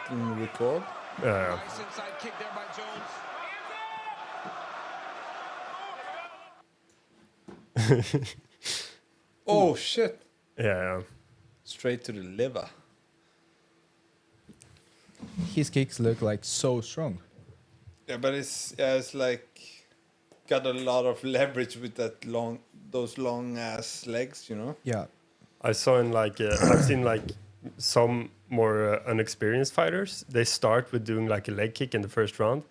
fucking record. Yeah. Nice inside kick there by Jones. Oh shit! Yeah. Straight to the liver. His kicks look like so strong. Yeah, but it's like got a lot of leverage with those long ass legs, you know. Yeah. I saw in like I've seen like some more unexperienced fighters. They start with doing like a leg kick in the first round,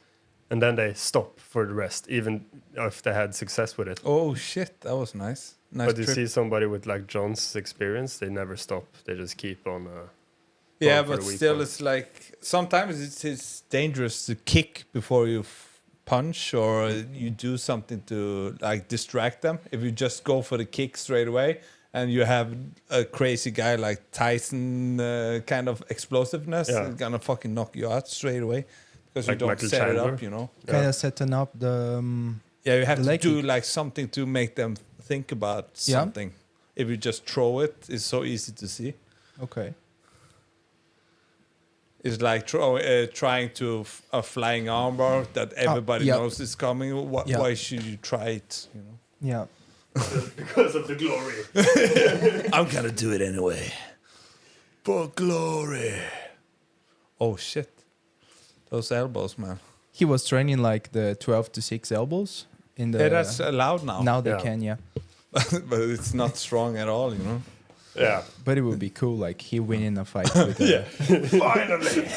and then they stop for the rest, even if they had success with it. Oh shit, that was nice. Nice But you trip. see somebody with like John's experience, they never stop. They just keep on. Yeah, going for but the weak still, point. it's like sometimes it's dangerous to kick before you punch or you do something to like distract them. If you just go for the kick straight away and you have a crazy guy like Tyson kind of explosiveness, Yeah. it's gonna fucking knock you out straight away because Like you don't Michael set it Chandler. up, you know. Kind of setting up the. Yeah, you have The to leg do kick. like something to make them think about Yeah. something. If you just throw it, it's so easy to see. Okay. It's like trying to a flying armbar that everybody yeah. knows is coming. Yeah. Why should you try it? You know, Yeah. Because of the glory. I'm gonna do it anyway for glory. Oh shit! Those elbows, man. He was training like the 12 to 6 elbows in the. Yeah, that's allowed now. Now they Yeah. can, yeah. But it's not strong at all. You know. Yeah. But it would be cool, like he winning a fight with. Yeah. Finally.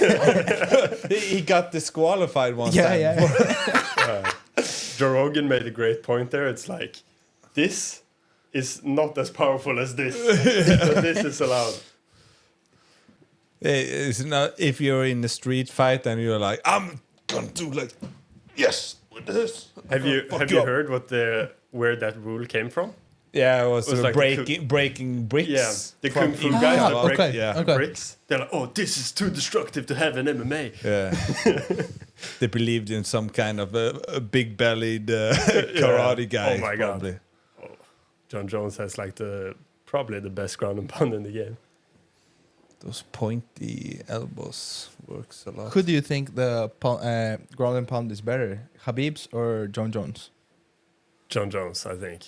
He got disqualified one Yeah, time. yeah. Joe Rogan made a great point there. It's like, this is not as powerful as this. But this is allowed. It's not if you're in the street fight and you're like, I'm gonna do like, yes, with this. Have you Fuck you up. heard where that rule came from? Yeah, it was, like the breaking bricks. Yeah, the from kung fu each guys other. that break okay. Yeah. Okay. bricks. They're like, oh, this is too destructive to have in MMA. Yeah. They believed in some kind of a big-bellied karate guy. Oh my God. probably. Jon Jones has like probably the best ground and pound in the game. Those pointy elbows works a lot. Who do you think the ground and pound is better, Khabib's or Jon Jones? Jon Jones, I think.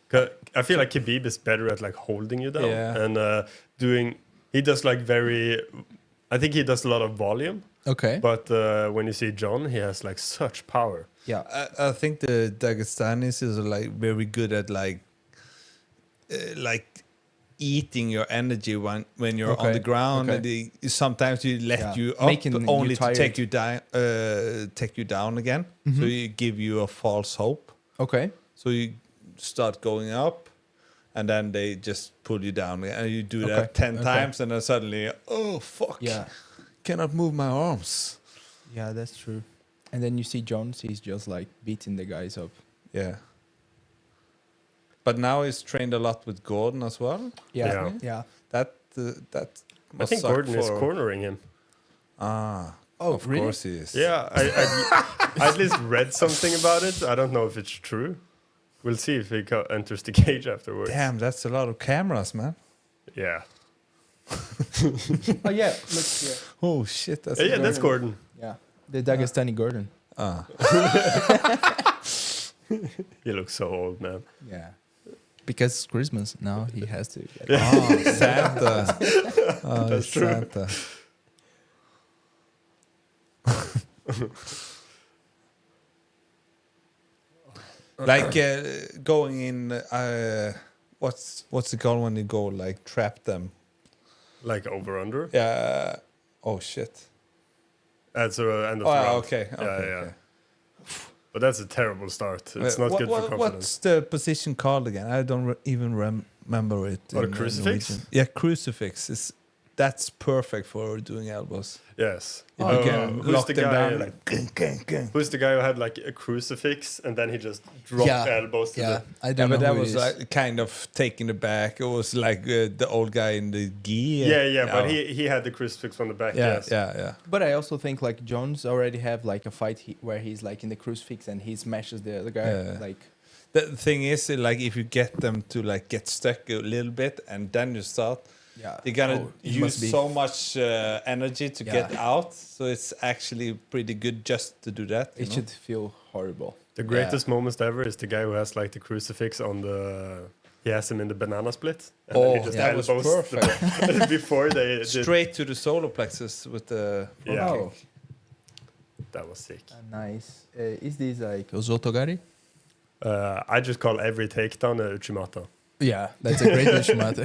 'Cause I feel like Khabib is better at like holding you down Yeah. and doing. He does like I think he does a lot of volume, Okay. but when you see Jon, he has like such power. Yeah. I think the Dagestanis is like very good at like eating your energy when you're on Okay, the ground. okay. And sometimes you let Yeah. you up Making you only to tired. take you down again. Mm-hmm. So you give you a false hope. Okay. So you start going up, and then they just pull you down, and you do Okay, that 10 okay. times, and then suddenly, oh fuck, Yeah. cannot move my arms. Yeah, that's true. And then you see Jones, he's just like beating the guys up. Yeah. But now he's trained a lot with Gordon as well. Yeah. Yeah. Yeah. That I must think suck Gordon is for- cornering him. Ah, Oh, of really? course he is. Yeah, I at least read something about it. I don't know if it's true. We'll see if he enters the cage afterwards. Damn, that's a lot of cameras, man. Yeah. Oh yeah, look here. Oh shit, that's Yeah, that's Gordon. Yeah. The Dagestani Gordon. ah. He looks so old, man. Yeah. Because it's Christmas now, he has to. Oh, Santa. Oh, That's it's true. Santa. Like going in, what's it called when you go like trap them? Like over under. Yeah. Oh shit. That's the end of Oh, the yeah, round. okay. Yeah, okay, yeah. okay. But that's a terrible start. It's not good for confidence. What's the position called again? I don't even remember it. Or in, crucifix? Norwegian. Yeah, crucifix. That's perfect for doing elbows. Yes. If Oh, you can who's lock the them guy down in- like gang, gang, gang. Who's the guy who had like a crucifix and then he just dropped Yeah. elbows to Yeah. the... I Yeah, don't know but that who it was is. like kind of taking it back. It was like the old guy in the gi. Yeah, but he had the crucifix on the back, Yeah, yes. yeah. But I also think like Jones already have like a fight where he's like in the crucifix and he smashes the other guy. Yeah. Like The thing is, like, if you get them to like get stuck a little bit and then you start, Yeah. They're gonna It must use be. so much energy to get out, so it's actually pretty good just to do that. You It know? should feel horrible. The greatest moments ever is the guy who has like the crucifix on the. He has him in the banana split. And then he just that was elbows perfect. before they did. Straight to the solar plexus with the front Yeah. kick. Oh, That was sick. nice. Is this like Ozotogari? I just call every takedown a Uchimata. Yeah, that's a great Ushimata.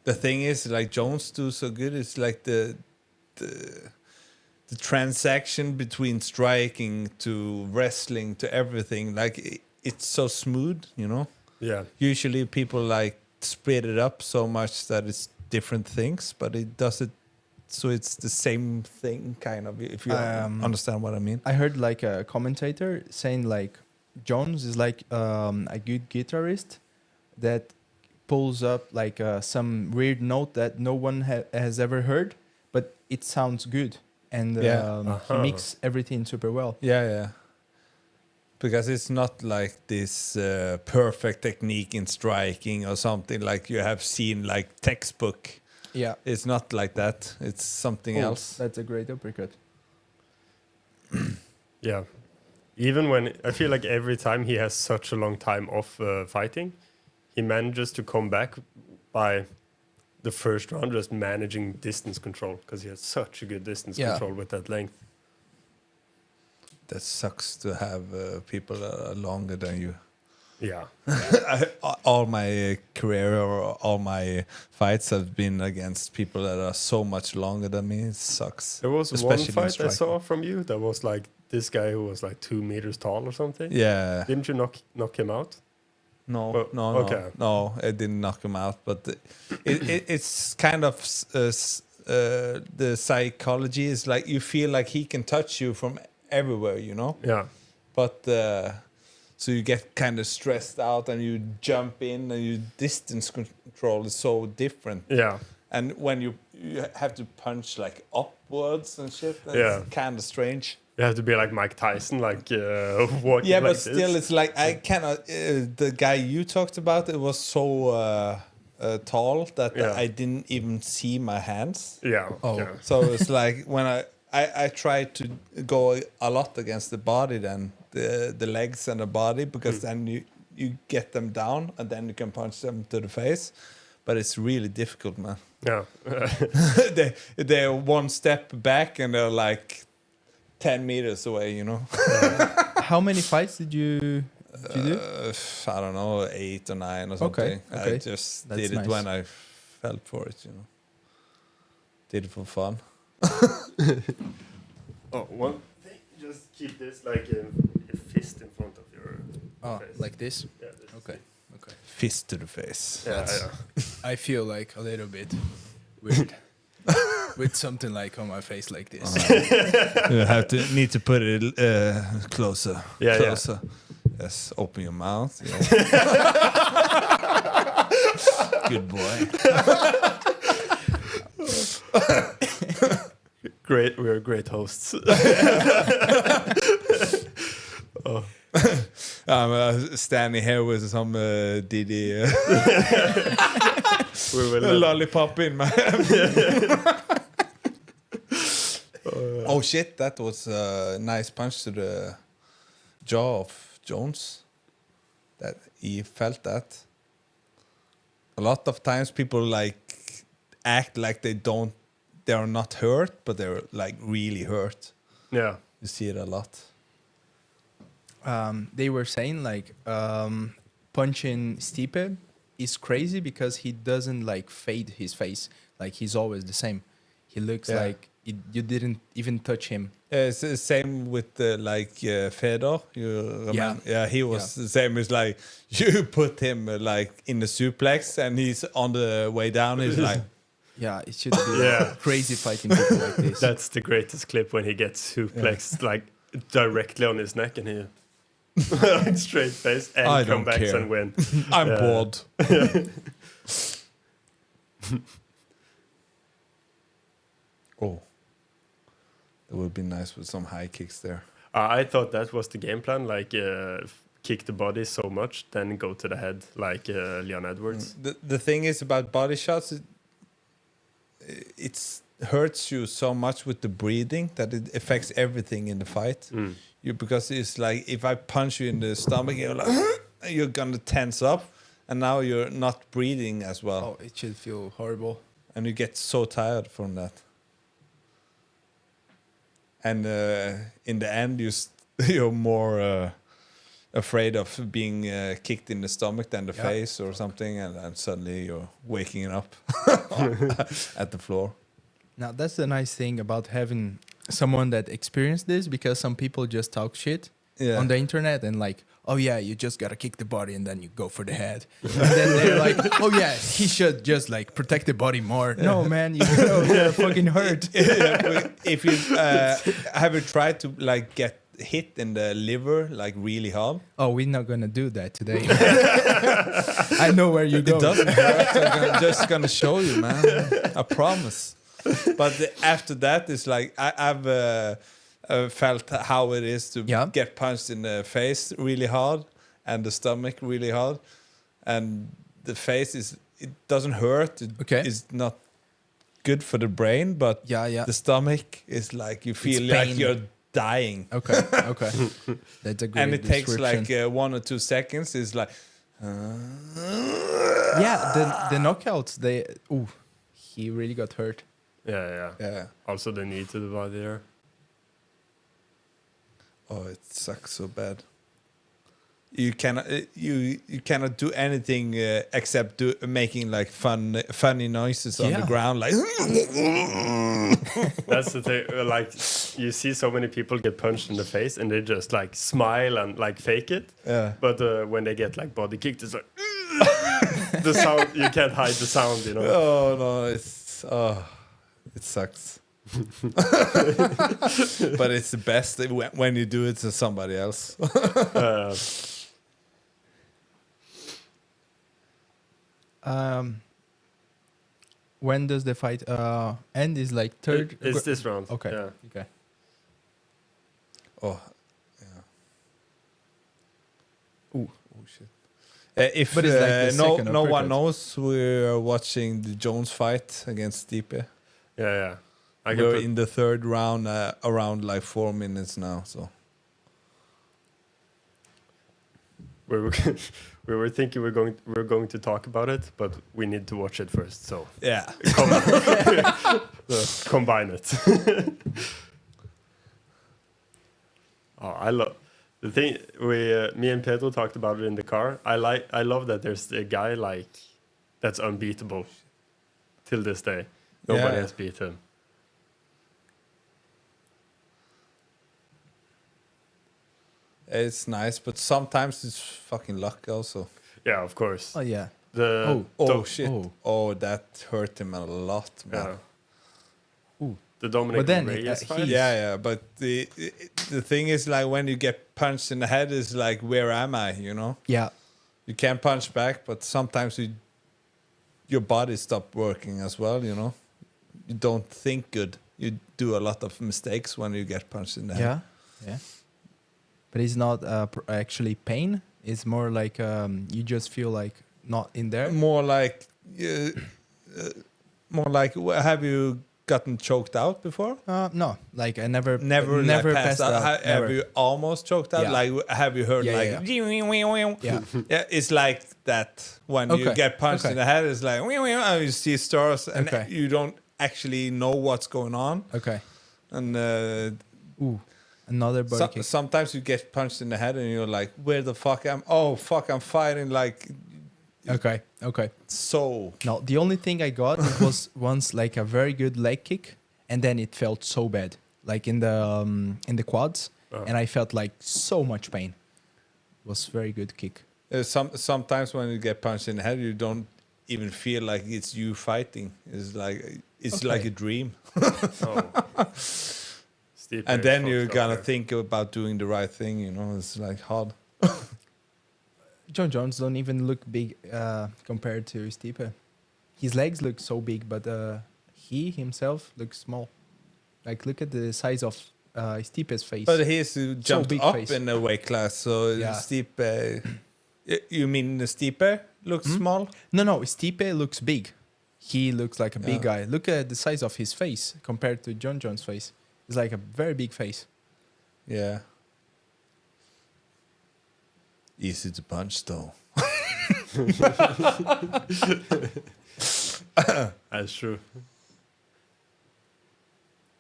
The thing is, like Jones do so good. It's like the transaction between striking to wrestling to everything. Like it's so smooth, you know. Yeah. Usually people like split it up so much that it's different things, but it does it so it's the same thing, kind of. If you understand what I mean. I heard like a commentator saying like Jones is like a good guitarist that pulls up like some weird note that no one has ever heard, but it sounds good, and he mixes everything super well. Yeah. Because it's not like this perfect technique in striking or something like you have seen like textbook. Yeah, It's not like that. It's something else. That's a great uppercut. Yeah. Even when I feel like every time he has such a long time off fighting, he manages to come back by the first round just managing distance control because he has such a good distance control with that length. That sucks to have people that are longer than you. Yeah. All my career or all my fights have been against people that are so much longer than me. It sucks. There was Especially in one fight I striking. saw from you that was like this guy who was like 2 meters tall or something. Yeah. Didn't you knock him out? No, Well, no, okay. no. I didn't knock him out, but it's kind of the psychology is like you feel like he can touch you from everywhere, you know. Yeah. But so you get kind of stressed out and you jump in and your distance control is so different. Yeah. And when you have to punch like upwards and shit, that's Yeah. kind of strange. You have to be like Mike Tyson, like walking Yeah, like but this. still, it's like I cannot. The guy you talked about, it was so tall that I didn't even see my hands. Yeah. Oh. Yeah. So it's like when I try to go a lot against the body, then the legs and the body, because then you get them down and then you can punch them to the face. But it's really difficult, man. Yeah. They're one step back and they're like 10 meters away, you know. How many fights did you do? I don't know, 8 or 9 or something. Okay. I just That's did it nice. when I felt for it, you know. Did it for fun. Oh, one thing. Just keep this like a fist in front of your face. Like this? Yeah, this is Okay. Fist to the face. Yeah, I feel like a little bit weird with something like on my face like this. You need to put it closer. Yeah, Closer. Yes, open your mouth. Yeah. Good boy. Great, we are great hosts. I'm standing here with some DD We will lollipop in my Oh shit, that was a nice punch to the jaw of Jones. That he felt that. A lot of times people like act like they're not hurt, but they're like really hurt. Yeah. You see it a lot. They were saying like punching Stipe is crazy because he doesn't like fade his face. Like he's always the same. He looks like you didn't even touch him. It's the same with Fedor. You remember? Yeah, he was the same. It's like you put him like in the suplex and he's on the way down. He's like, Yeah, it should be crazy fighting people like this. That's the greatest clip when he gets suplexed like directly on his neck and he like straight face and I come don't back care. and win. I'm bored. Oh, it would be nice with some high kicks there. I thought that was the game plan, like kick the body so much, then go to the head like Leon Edwards. The thing is about body shots, it hurts you so much with the breathing that it affects everything in the fight. Because it's like if I punch you in the stomach, you're like you're gonna tense up, and now you're not breathing as well, Oh, it should feel horrible. and you get so tired from that. And in the end, you're more afraid of being kicked in the stomach than the face or something, and suddenly you're waking up at the floor. Now that's the nice thing about having someone that experienced this, because some people just talk shit on the internet and like, oh yeah, you just gotta kick the body and then you go for the head. And then they're like, oh yeah, he should just like protect the body more. No man, you're fucking hurt. If you have you tried to like get hit in the liver like really hard? Oh, we're not gonna do that today. I know where you It go. doesn't hurt. I'm just gonna show you, man. I promise. But after that, it's like I've felt how it is to get punched in the face really hard and the stomach really hard, and the face it doesn't hurt. It's not good for the brain, but the stomach is like you feel like you're dying. Okay. That's a great And it takes description. like 1 or 2 seconds. It's like the knockouts. He really got hurt. yeah. Also the knee to the body there. Oh, it sucks so bad. You cannot you cannot do anything except making like funny noises on the ground, like. That's the thing. Like you see so many people get punched in the face and they just like smile and like fake it. Yeah. But when they get like body kicked, it's like the sound. You can't hide the sound, you know. Oh no, it sucks. But it's the best when you do it to somebody else. When does the fight end? Is like third. It's this round. Okay. Yeah. Okay. Oh, yeah. Oh shit. If But it's like the second no one uppercut. knows, we're watching the Jones fight against Stipe. Yeah. I can We're put, in the third round, around like 4 minutes now. So we were thinking we're going to talk about it, but we need to watch it first. So yeah, combine it. I love the thing. Me and Pedro talked about it in the car. I love that there's a guy like that's unbeatable till this day. Nobody has beat him. it's nice, but sometimes it's fucking luck also. Yeah, of course. Oh yeah. Oh shit! Oh. Oh, that hurt him a lot, man. Yeah. The Dominic But then, Reyes he- fight. Yeah, but the thing is, like, when you get punched in the head, is like, where am I? You know, Yeah. you can punch back, but sometimes your body stop working as well. You know, you don't think good. You do a lot of mistakes when you get punched in the head. Yeah. But it's not actually pain. It's more like you just feel like not in there. More like, have you gotten choked out before? No, like I never Never passed out. out. Have Never. you almost choked out? Yeah. Like, have you heard Yeah, like? yeah. Yeah. Yeah, it's like that when you Okay, get punched in okay. the head. It's like and you see stars, and Okay. you don't actually know what's going on. Okay. And Another body kick. sometimes you get punched in the head, and you're like, "Where the fuck am? Oh fuck, I'm fighting like Okay. so." No, the only thing I got was once like a very good leg kick, and then it felt so bad, like in the quads, and I felt like so much pain. It was very good kick. Sometimes when you get punched in the head, you don't even feel like it's you fighting. It's like a dream. Steep And Reyes then fought you so gotta hard. think about doing the right thing. You know, it's like hard. Jon Jones don't even look big compared to Stipe. His legs look so big, but he himself looks small. Like look at the size of Stipe's face. But he's jumped big up face. in a weight class, so Yeah. Stipe. You mean Stipe looks small? No, Stipe looks big. He looks like a big Yeah. guy. Look at the size of his face compared to Jon Jones' face. It's like a very big face. Yeah. Easy to punch, though. That's true.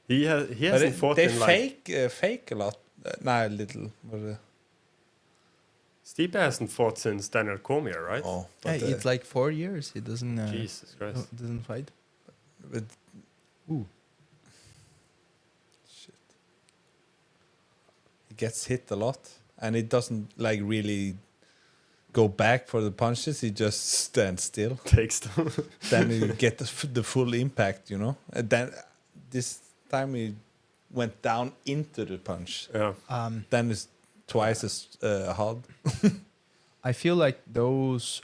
He But hasn't fought they in like fake a lot. Nah, a little. But, Stipe hasn't fought since Daniel Cormier, right? oh, Yeah, but, it's like 4 years. He doesn't Jesus Christ. doesn't fight. but Ooh. shit. He gets hit a lot, and it doesn't like really go back for the punches. He just stands still. Takes them. Then you get the full impact, you know. And then this time he went down into the punch. Yeah. Then it's twice as hard. I feel like those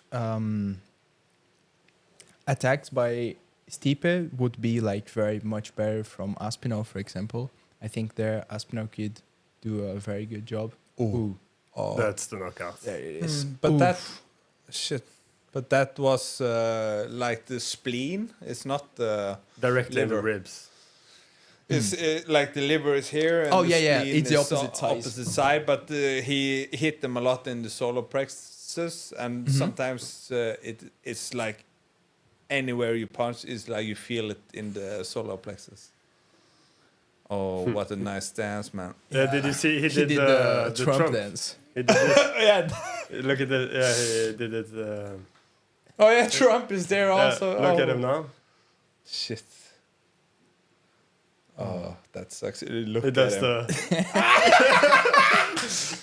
attacks by Stipe would be like very much better from Aspinall, for example. I think there Aspinall could do a very good job. Ooh. Oh. That's the knockout. There it is. But Oof. that shit. But that was like the spleen. It's not the. Directly in the Liver. ribs. It's like the liver is here. And Oh, the yeah. spleen It's the is opposite side. Opposite side, but he hit them a lot in the solar plexus, and sometimes it's like anywhere you punch is like you feel it in the solar plexus. Oh, what a nice dance, man! Yeah. Did you see he He did, did the Trump dance. He did this. Yeah. Look at it. Yeah, he did it. Oh yeah, Trump is there also. Look oh. at him now. Shit. Oh, that sucks. Look He at does him. the.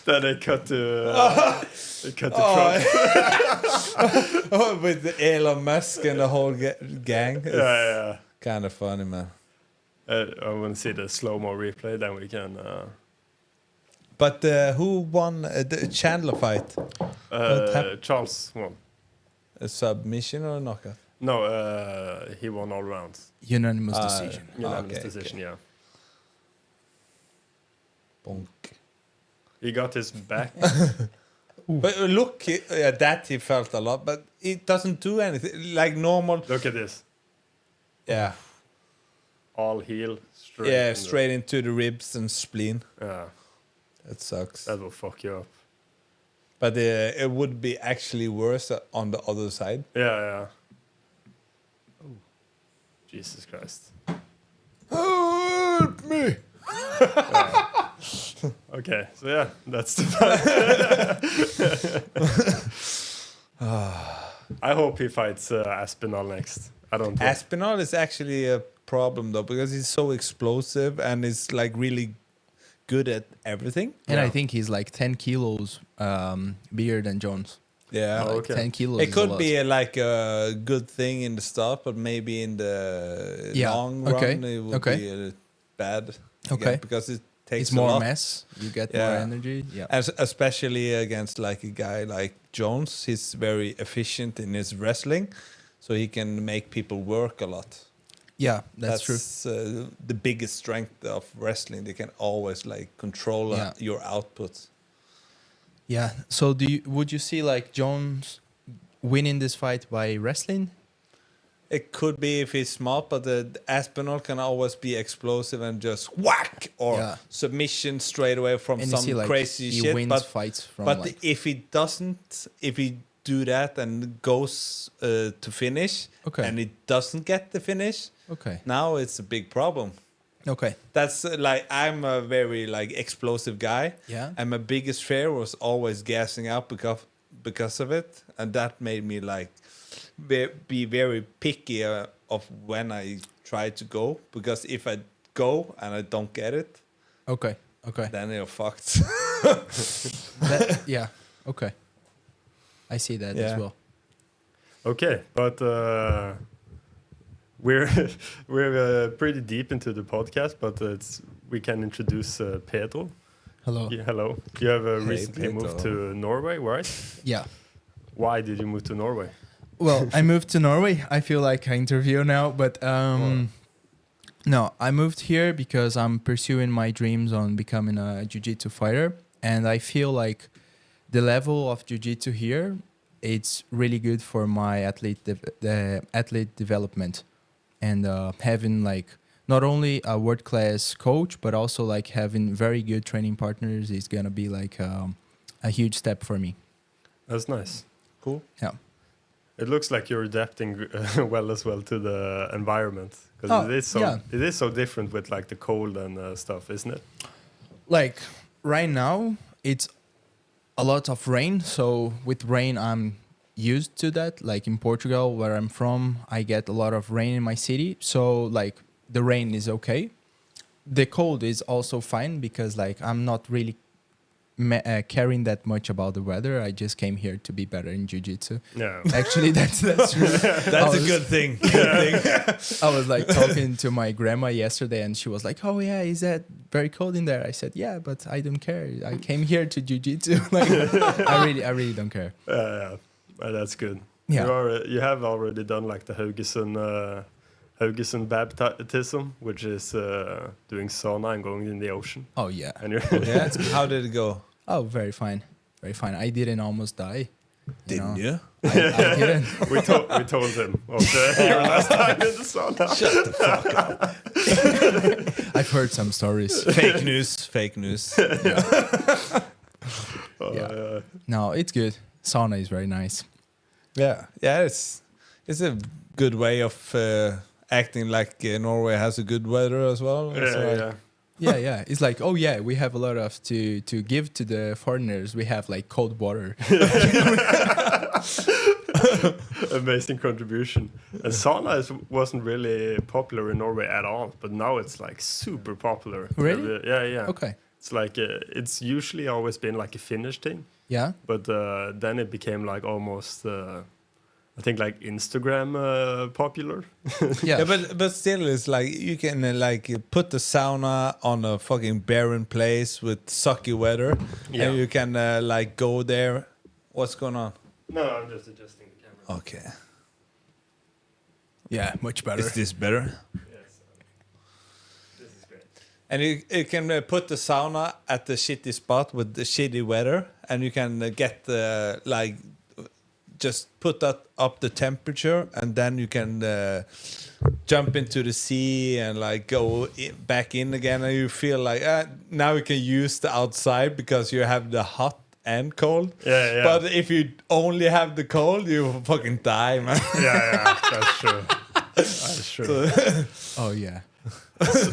Then they cut to. They cut to Oh. Trump. Oh, with the Elon Musk and the whole gang. It's Yeah. kind of funny, man. I want to see the slow mo replay. Then we can. But who won the Chandler fight? happened? Charles won. A submission or a knockout? No, he won all rounds. Unanimous decision. Unanimous okay, decision. Yeah. Bonk. He got his back. But look, that he felt a lot, but it doesn't do anything. Like normal. Look at this. Yeah. All heel. Straight Yeah, in the- straight into the ribs and spleen. Yeah. That sucks. That will fuck you up. But it would be actually worse on the other side. Yeah. Jesus Christ. Help me! Okay, so yeah, that's the fight. I hope he fights Aspinall next. I don't know. Aspinall is actually a problem though, because he's so explosive and is like really good at everything. And Yeah. I think he's like 10 kilos bigger than Jones. Yeah. Oh, Like okay. 10 kilos. It is a could lot. be like a good thing in the start, but maybe in the Yeah, long okay, run it would okay. be bad. Okay. Yeah, because it takes It's a more lot. mess. You get more Yeah. energy. Yeah. Especially against like a guy like Jones. He's very efficient in his wrestling, so he can make people work a lot. Yeah, that's true. The biggest strength of wrestling. They can always like control Yeah. your output. Yeah. So would you see like Jones winning this fight by wrestling? It could be if he's smart, but the Aspinall can always be explosive and just whack or Yeah. submission straight away from And you some see like crazy he shit. wins But fights from like, if he doesn't, if he do that and goes to finish, Okay. and he doesn't get the finish, okay. now it's a big problem. Okay. That's like I'm a very like explosive guy, Yeah. and my biggest fear was always gassing out because of it, and that made me like be very picky of when I try to go, because if I go and I don't get it, Okay. Okay. then you're fucked. Yeah. Okay. I see that Yeah. as well. Okay, but we're we're pretty deep into the podcast, but we can introduce Pedro. Hello. Yeah, hello. You have recently Pedro. moved to Norway, right? Yeah. Why did you move to Norway? Well, I moved to Norway. I feel like I interview now, but No, I moved here because I'm pursuing my dreams on becoming a jiu-jitsu fighter, and I feel like the level of jiu-jitsu here, it's really good for my the athlete development, and having like not only a world-class coach but also like having very good training partners is gonna be like a huge step for me. That's nice. Cool. Yeah. It looks like you're adapting well as well to the environment because Oh, it is so different with like the cold and stuff, isn't it? Like right now it's a lot of rain, so with rain I'm used to that. Like in Portugal where I'm from, I get a lot of rain in my city, so like the rain is okay. The cold is also fine because like I'm not really caring that much about the weather. I just came here to be better in jiu-jitsu. Yeah. Actually that's true. That's a good thing. Good thing. I was like talking to my grandma yesterday and she was like, oh yeah, is that very cold in there? I said, yeah, but I don't care. I came here to jiu-jitsu. Like, I really don't care. Yeah. That's good. Yeah. You have already done like the Haugesund baptism, which is doing sauna and going in the ocean. Oh yeah. And you're Yeah. How did it go? Oh, very fine. Very fine. I didn't almost die. Didn't know. you? I didn't. we told him of your last time in the sauna. Shut the fuck up. I've heard some stories. Fake news. Fake news. Yeah. No, it's good. Sauna is very nice. Yeah. Yeah. It's a good way of acting like Norway has a good weather as well. So Yeah. It's like, oh yeah, we have a lot of to give to the foreigners. We have like cold water. Amazing contribution. And sauna wasn't really popular in Norway at all, but now it's like super popular. Really? Yeah. Okay. It's like it's usually always been like a Finnish thing, Yeah. but then it became like almost I think like Instagram popular. Yeah. Yeah, but still, it's like you can like put the sauna on a fucking barren place with sucky weather, Yeah. and you can like go there. What's going on? No, I'm just adjusting the camera. Okay, Yeah, much better. is this better? Yes, this is great. And you can put the sauna at the shitty spot with the shitty weather, and you can get like just put that up the temperature, and then you can jump into the sea and like go back in again, and you feel like now you can use the outside because you have the hot and cold. Yeah. But if you only have the cold, you fucking die, man. Yeah, that's true. That's true. Oh yeah.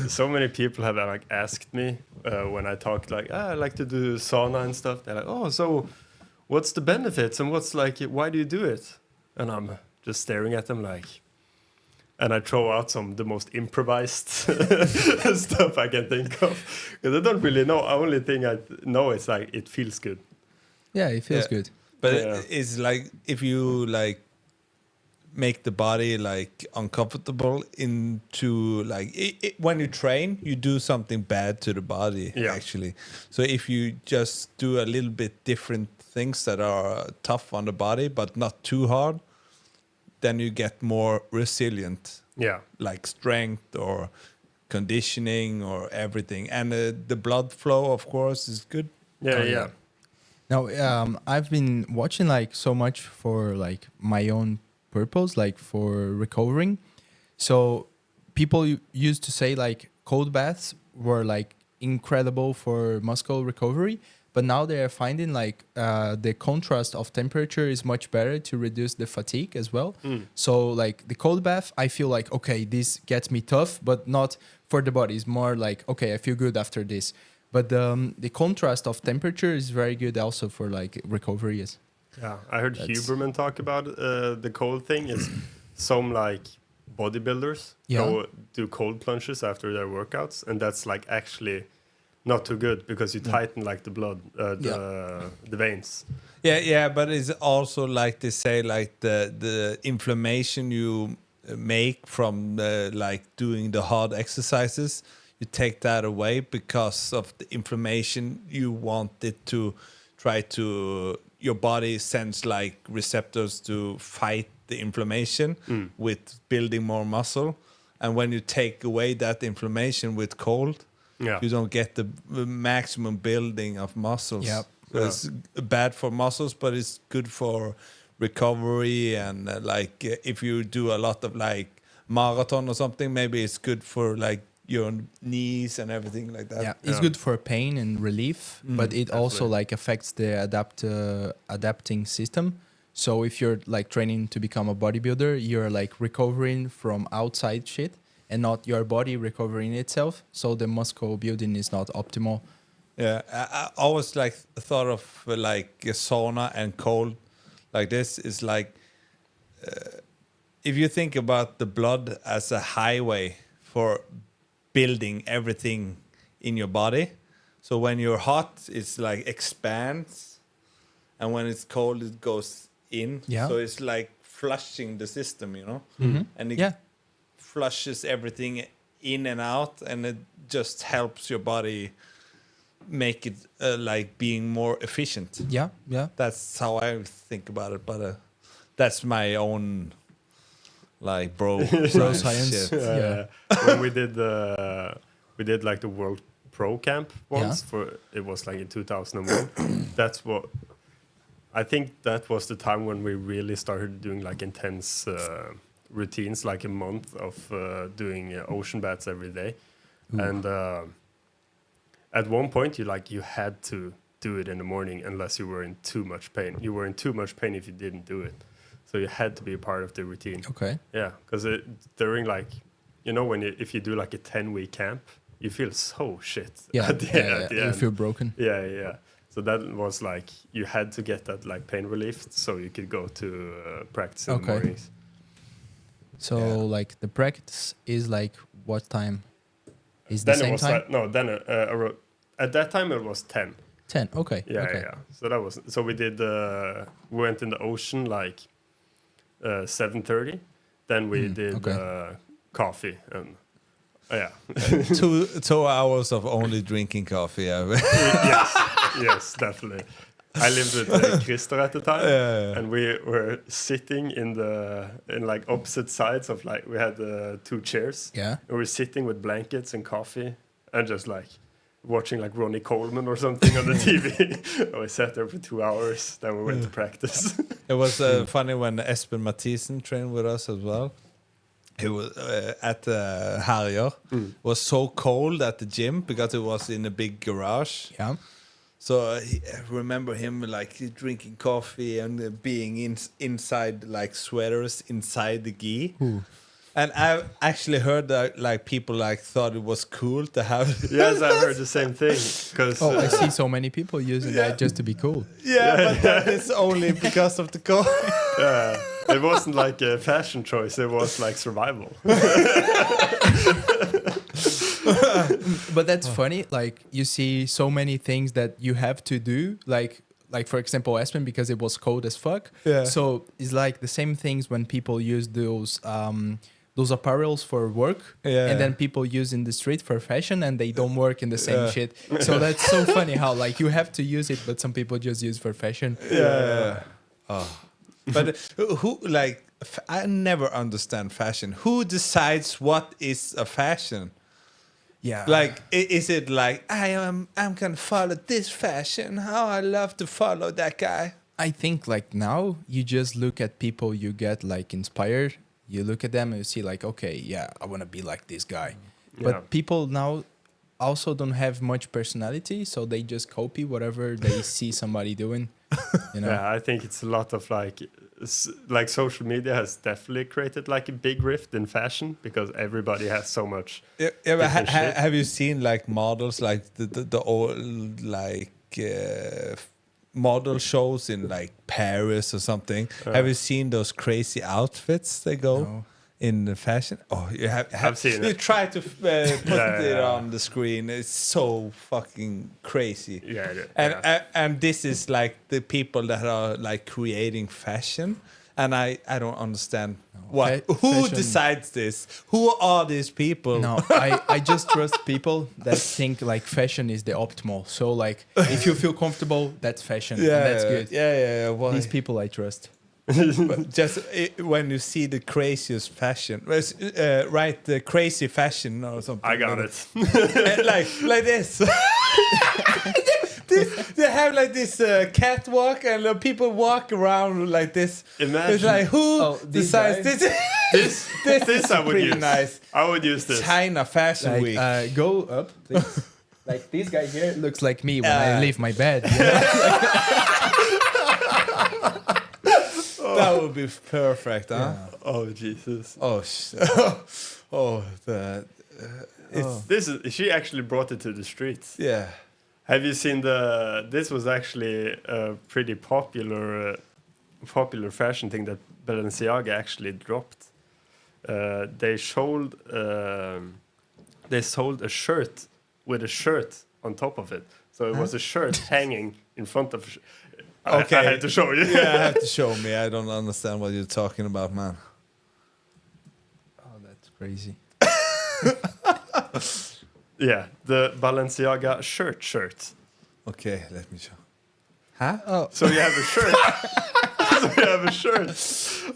So many people have like asked me when I talk like I like to do sauna and stuff. They're like, oh, so what's the benefits and what's like why do you do it? And I'm just staring at them like, and I throw out the most improvised stuff I can think of because I don't really know. Only thing I know is like it feels good. Yeah, it feels good. But Yeah. it's like if you like make the body like uncomfortable into like when you train, you do something bad to the body actually. So if you just do a little bit different things that are tough on the body but not too hard, then you get more resilient. Yeah. Like strength or conditioning or everything, and the blood flow of course is good. Yeah. Now, I've been watching like so much for like my own purpose, like for recovering. So people used to say like cold baths were like incredible for muscle recovery, but now they are finding like the contrast of temperature is much better to reduce the fatigue as well. So like the cold bath, I feel like, okay, this gets me tough, but not for the body. It's more like, okay, I feel good after this. But the contrast of temperature is very good also for like recovery. Yes. Yeah, I heard Huberman talk about the cold thing. Is some like bodybuilders go do cold plunges after their workouts, and that's like actually not too good because you tighten like the blood, the veins. Yeah, but it's also like they say like the inflammation you make from like doing the hard exercises, you take that away because of the inflammation. You want it to try to, your body sends like receptors to fight the inflammation with building more muscle. and when you take away that inflammation with cold, Yeah. you don't get the maximum building of muscles. Yep. So it's bad for muscles, but it's good for recovery and if you do a lot of like marathon or something, maybe it's good for like your knees and everything like that. Yeah, it's good for pain and relief, but it also definitely. like affects the adapting system. So if you're like training to become a bodybuilder, you're like recovering from outside shit and not your body recovering itself. So the muscle building is not optimal. Yeah, I always like thought of like a sauna and cold like this is like if you think about the blood as a highway for building everything in your body. So when you're hot, it's like expands, and when it's cold, it goes in. Yeah. So it's like flushing the system, you know, and it Yeah. flushes everything in and out, and it just helps your body make it like being more efficient. Yeah, yeah. That's how I think about it, but that's my own like bro science. shit. Yeah. When we did like the World Pro Camp once it was like in 2001. That's what I think that was the time when we really started doing like intense routines, like a month of doing ocean baths every day. And at one point you had to do it in the morning unless you were in too much pain. You were in too much pain if you didn't do it. So you had to be a part of the routine. Okay. Yeah, because during like, you know, if you do like a 10-week camp, you feel so shit Yeah, at the you end. feel broken. Yeah. So that was like, you had to get that like pain relief so you could go to practice in the Okay. mornings. So like the practice is like what time? Is the Then it same was time? like, no, then at that time it was 10. 10. Okay. Yeah, okay. yeah. So that was, so we did, we went in the ocean like 7:30. Then we did okay. coffee and yeah. 2 hours of only drinking coffee. Yes, definitely. I lived with Christer at the time, and we were sitting in like opposite sides of like, we had 2 chairs. Yeah. And we were sitting with blankets and coffee and just like watching like Ronnie Coleman or something on the TV. And we sat there for 2 hours. Then we went to practice. It was funny when Espen Mathisen trained with us as well. He was at Harrier. It was so cold at the gym because it was in a big garage. Yeah. So I remember him like drinking coffee and being inside like sweaters inside the gi. And I actually heard that like people like thought it was cool to have. Yes, I heard the same thing. Because Oh, I see so many people using that just to be cool. But that is only because of the cold. it wasn't like a fashion choice. It was like survival. But that's funny. Like you see so many things that you have to do. Like for example, Aspen, because it was cold as fuck. Yeah. So it's like the same things when people use those apparels for work, and then people use in the street for fashion, and they don't work in the same shit. So that's so funny how like you have to use it, but some people just use for fashion. But who like I never understand fashion. Who decides what is a fashion? Yeah. Like, is it like I'm gonna follow this fashion? How I love to follow that guy. I think like now you just look at people, you get like inspired. You look at them and you see like, okay, yeah, I want to be like this guy. But people now also don't have much personality, so they just copy whatever they see somebody doing. You know? Yeah, I think it's a lot of like social media has definitely created like a big rift in fashion because everybody has so much. But different shit. have you seen like models like the old like model shows in like Paris or something? Have you seen those crazy outfits they go in the fashion? Oh, you have I've seen you it. try to put it yeah. on the screen. It's so fucking crazy. Yeah, And this is like the people that are like creating fashion, and I don't understand why. Who Fashion. decides this? Who are these people? No, I just trust people that think like fashion is the optimal. So like if you feel comfortable, that's fashion. And that's good. Yeah. Why? These people I trust. But just when you see the craziest fashion, right? The crazy fashion or something. I got like it. like this. They have like this catwalk, and people walk around like this. Imagine. It's like who these decides guys? this? This I would pretty use. nice. I would use this. China Fashion Like, Week. go up, please. Like this guy here looks like me when I leave my bed. You know? That would be perfect, huh? Yeah. Oh Jesus! Oh, oh, the This is she actually brought it to the streets. yeah. Have you seen the? This was actually a pretty popular fashion thing that Balenciaga actually dropped. They sold a shirt with a shirt on top of it. So it was a shirt hanging in front of. Okay. I had to show you. Yeah, I have to show me. I don't understand what you're talking about, man. Oh, that's crazy. Yeah, the Balenciaga shirt. Okay, let me show. Huh? Oh, So you have a shirt. So you have a shirt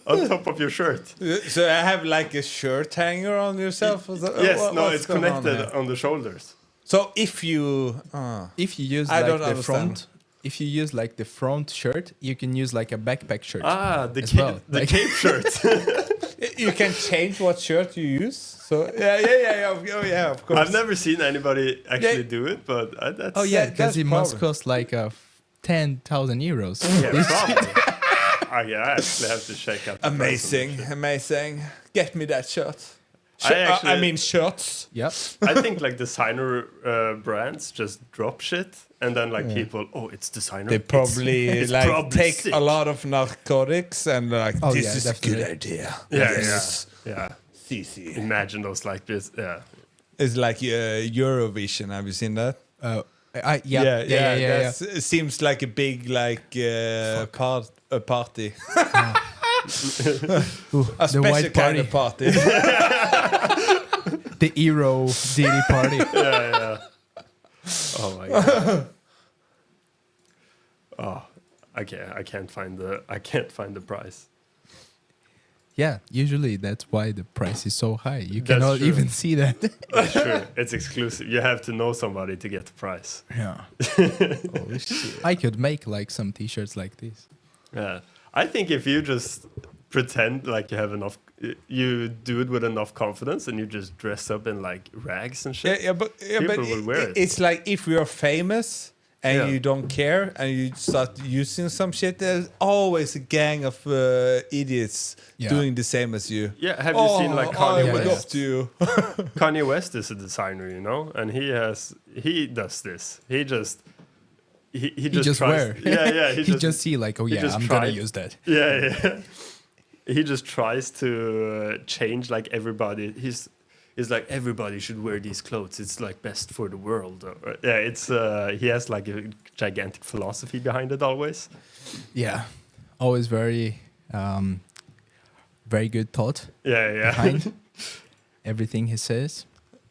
on top of your shirt. So I have like a shirt hanger on yourself? Or Yes, what- no, what's it's going on connected here? on the shoulders. So if you... if you use I like don't the understand. front, if you use like the front shirt, you can use like a backpack shirt. Ah, the As cape, well, the like- cape shirt. you can change what shirt you use. So yeah. Oh yeah, of course. I've never seen anybody actually Yeah. do it, but that's Oh yeah, Yeah, because that's it must probably- cost like 10,000 euros. yeah, probably. I actually have to check out. the price on that shit. Amazing. Get me that shirt. I I mean shirts. Yep. I think like designer brands just drop shit, and then like people, oh, it's designer. They probably it's like probably take sick. a lot of narcotics and like Oh, this yeah, is a good definitely. idea. Yeah. CC. Imagine those like this. Yeah. It's like Eurovision. Have you seen that? Yeah. It seems like a big like party. A The special white kind of party. The Euro Diddy party. Yeah. Oh my god. Oh, I can't find the price. Yeah, usually that's why the price is so high. You That's cannot true. even see that. That's true. It's exclusive. You have to know somebody to get the price. Yeah. Holy shit. I could make like some t-shirts like this. Yeah. I think if you just pretend like you have enough, you do it with enough confidence, and you just dress up in like rags and shit. but People will wear it. It's like if you're famous and Yeah. you don't care and you start using some shit, there's always a gang of idiots Yeah. doing the same as you. Yeah. Have you seen like Kanye I look West? up to you. Kanye West is a designer, you know, and he does this. He just just tries. wear. Yeah. He just see like, oh he yeah, just I'm gonna tried. use that. Yeah. He just tries to change like everybody. He's like, everybody should wear these clothes. It's like best for the world. Yeah, it's he has like a gigantic philosophy behind it always. Yeah, always very, very good thought Yeah. behind everything he says.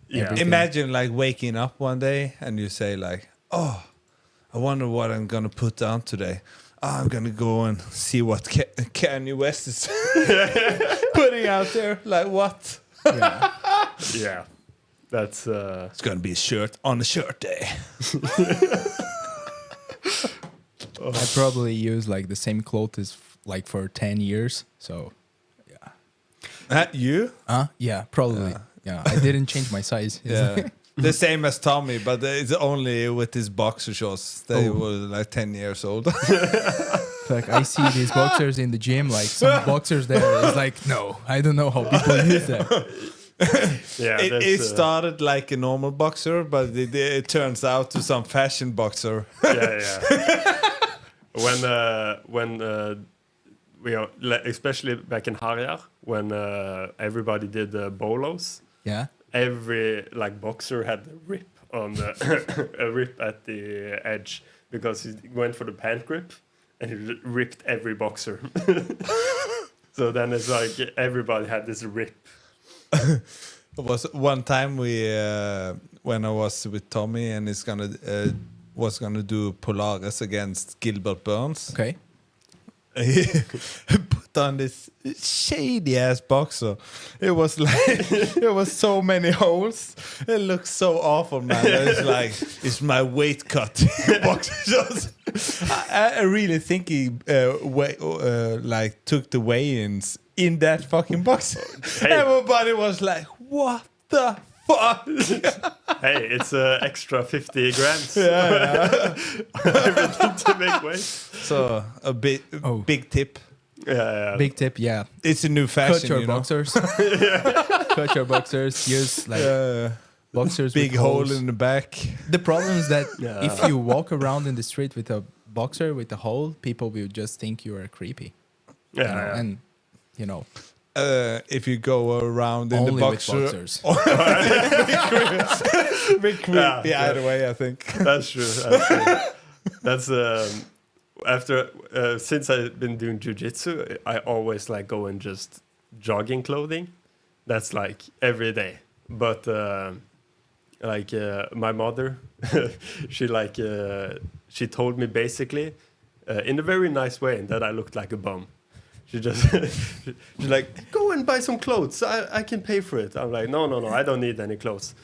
Yeah. Everything. Imagine like waking up one day and you say like, oh, I wonder what I'm gonna put on today. Oh, I'm gonna go and see what Kanye West is putting out there. Like what? Yeah. Yeah. That's It's gonna be a shirt on a shirt day. I probably use like the same clothes like for 10 years. So, You? yeah, probably. Yeah, I didn't change my size. Yeah. The same as Tommy, but it's only with his boxer shorts. They Oh. were like 10 years old. Like I see these boxers in the gym, like some boxers there is like, no, I don't know how people use that. yeah. It that's, started like a normal boxer, but it turns out to some fashion boxer. Yeah. When we are especially back in Harjar, when everybody did the bolos, Yeah. every like boxer had a rip on the a rip at the edge because he went for the pant grip and he ripped every boxer. So then it's like everybody had this rip. It was one time when I was with Tommy and he's was gonna do Polaris against Gilbert Burns. Okay. he put on this shady ass boxer. It was like it was so many holes. It looks so awful, man. It's like it's my weight cut boxer shorts. I really think he like took the weigh-ins in that fucking boxer. Everybody was like, "What the fuck?" Hey, it's extra 50 grams. Yeah. Everything to make weight. So a big tip. Yeah. Big tip, yeah. It's a new fashion, Cut your you know? boxers. Cut your boxers. Use like boxers Big with hole holes. in the back. The problem is that if you walk around in the street with a boxer with a hole, people will just think you are creepy. Yeah, You know? yeah. And you know, If you go around in only the boxer, with boxers. big creepy either way, I think. That's true. That's after since I've been doing jujitsu, I always like go in just jogging clothing. That's like every day. But my mother, she told me basically in a very nice way that I looked like a bum. She just she's like, go and buy some clothes. I can pay for it. I'm like, no, I don't need any clothes.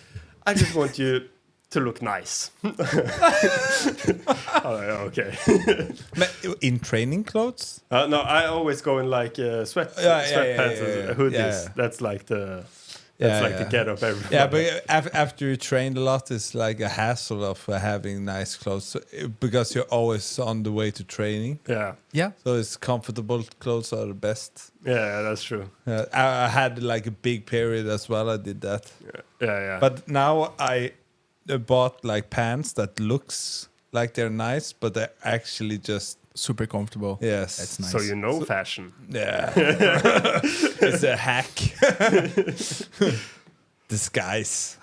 I just want you to look nice. I'm like, okay. In training clothes? No, I always go in like sweatpants and hoodies. yeah. That's like the Yeah. get up every. Yeah, but after you train a lot, it's like a hassle of having nice clothes because you're always on the way to training. Yeah, Yeah. So it's comfortable clothes are the best. yeah, that's true. I had like a big period as well. I did that. Yeah. But now I bought like pants that looks like they're nice, but they're actually just Super comfortable. yes. That's nice. So you know fashion. Yeah, it's a hack. Disguise.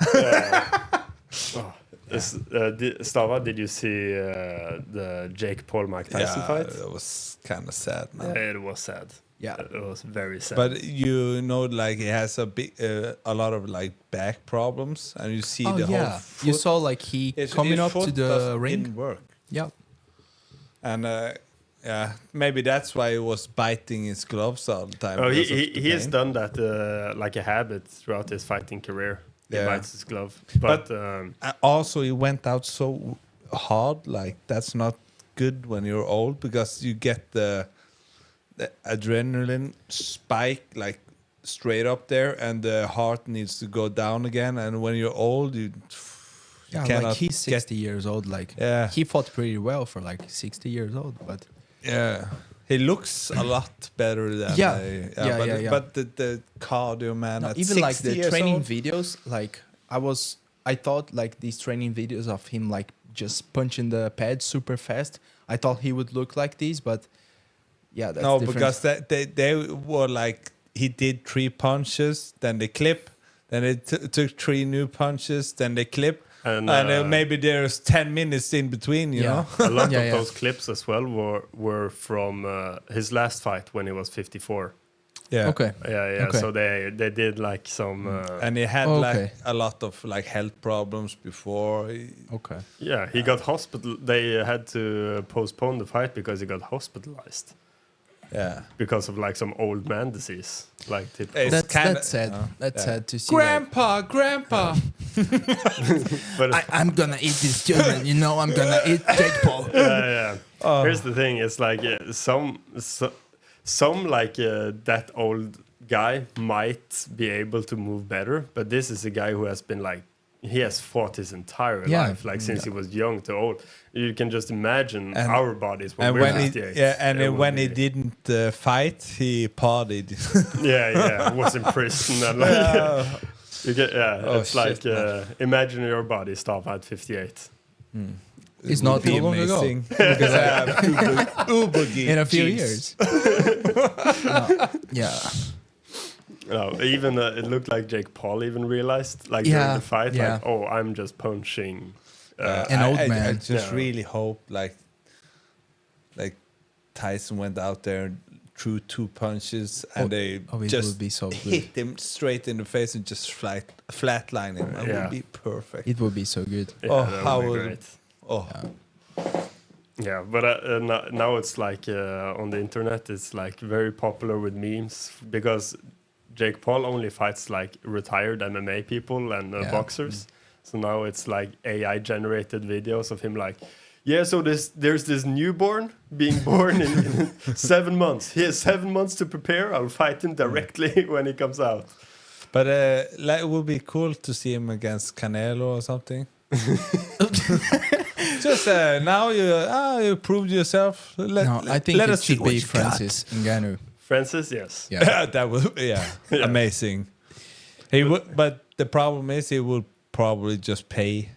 Stava, did you see the Jake Paul Mike Tyson fight? It was kind of sad, man. It was sad. Yeah. It was very sad. But you know, like he has a lot of like back problems, and you see Oh the yeah. whole. You Foot. saw like he coming up to the ring. Didn't work, Yeah. and yeah, maybe that's why he was biting his gloves all the time. Oh, because of the he has pain. done that like a habit throughout his fighting career. He Yeah. bites his glove. But Also, he went out so hard. Like that's not good when you're old because you get the adrenaline spike like straight up there, and the heart needs to go down again. And when you're old, you Yeah, cannot like he's get 60 years old. Like Yeah. he fought pretty well for like 60 years old, but Yeah, he looks a lot better than Yeah. But the cardio man, no, at even like 60 the years training old, videos, like I thought like these training videos of him like just punching the pad super fast. I thought he would look like these, but yeah, that's no, different. because they were like he did 3 punches, then they clip, then they took 3 new punches, then they clip, and maybe there's 10 minutes in between, you know. a lot Yeah, of yeah. those clips as well were from his last fight when he was 54. Yeah. Okay. Yeah. Okay. So they did like some. And he had Okay. like a lot of like health problems before. Okay. Yeah, he got hospital. They had to postpone the fight because he got hospitalized Yeah. because of like some old man disease, like typical. It's That's kinda- sad. That's sad to see. Grandpa. But I'm gonna eat this children. You know, I'm gonna eat Jake Paul. yeah. Here's the thing: it's like some like that old guy might be able to move better, but this is a guy who has been like he has fought his entire Yeah. life, like since he was young to old. You can just imagine And- our bodies when And we're when 58. he It when will he be- didn't fight, he partied. was in prison and like you get Oh, it's shit, like imagine your body stop at 58. It's not Be too long ago. amazing because I have uber In a few genes. years. Yeah. No, even it looked like Jake Paul even realized like Yeah, during the fight yeah. like I'm just punching An old I man. just Yeah. really hope like Tyson went out there and threw 2 punches and they it would just be so good. hit him straight in the face and just flatline him. It Yeah. would be perfect. It would be so good. yeah, Oh, that how would be would- great. Oh, Yeah, but now it's like on the internet, it's like very popular with memes because Jake Paul only fights like retired MMA people and boxers. So now it's like AI generated videos of him like, yeah, so there's this newborn being born in 7 months. He has 7 months to prepare. I'll fight him directly when he comes out. But like, it would be cool to see him against Canelo or something. Just now you proved yourself. I think let it us see should what be you Francis Ngannou. Francis, yes. Yeah. that was amazing. He would, but the problem is he will probably just pay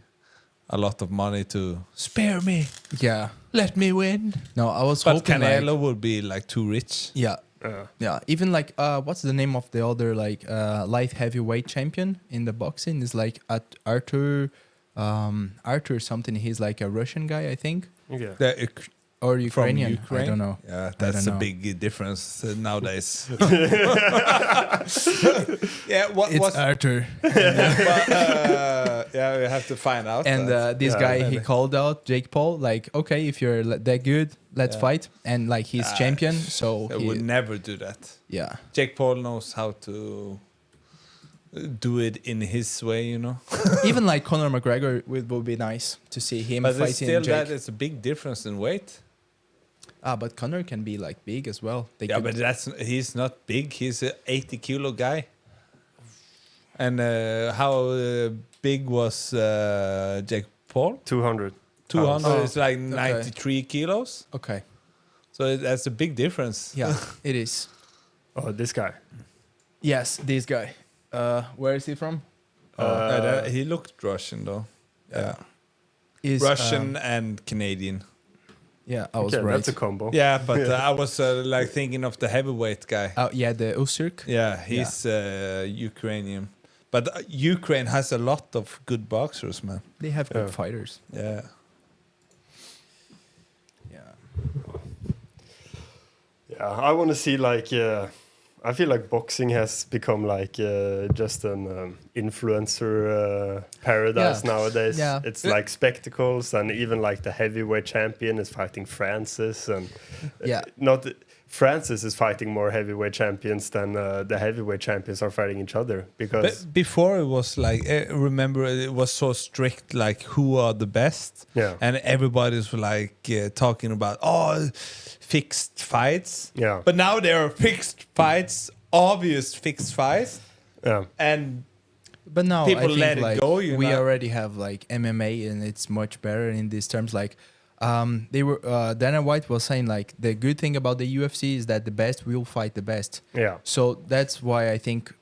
a lot of money to spare me. Yeah. Let me win. No, I was But hoping Canelo like, would be like too rich. yeah. Yeah, even like what's the name of the other like light heavyweight champion in the boxing is like Arthur something. He's like a Russian guy, I think, Okay. or Ukrainian. Ukraine? I don't know. Yeah, I that's don't a know. big difference nowadays. Yeah, It's Arthur. yeah, we have to find out. And this Yeah, guy, he maybe. called out Jake Paul, like, okay, if you're that good, let's Yeah. fight. And like he's champion, so I would never do that. yeah. Jake Paul knows how to do it in his way, you know. Even like Conor McGregor would be nice to see him But it's fighting still Jake. that it's a big difference in weight. But Conor can be like big as well. They Yeah, could- but he's not big. He's a 80-kilo guy. And how big was Jake Paul? 200. 200 Oh, is like okay. 93 kilos. okay. So that's a big difference. Yeah, it is. Oh, this guy. Yes, this guy. Where is he from? He looked Russian though. Yeah. Is Russian and Canadian. Yeah, I was Okay, right. that's a combo. Yeah, but I was like thinking of the heavyweight guy. Yeah, the Usyk. Yeah, he's Ukrainian. But Ukraine has a lot of good boxers, man. They have good Yeah. fighters. Yeah. Yeah. Yeah, I want to see like I feel like boxing has become like just an influencer paradise Yeah. nowadays. Yeah. It's like spectacles, and even like the heavyweight champion is fighting Francis, and Yeah. not Francis is fighting more heavyweight champions than the heavyweight champions are fighting each other because But before it was like, remember, it was so strict, like who are the best, Yeah. and everybody's like talking about fixed fights. Yeah. But now there are fixed fights, obvious fixed fights, yeah. and But now People I think let it like go, you we know? already have like MMA, and it's much better in these terms. Like they were Dana White was saying like the good thing about the UFC is that the best will fight the best. Yeah. So that's why I think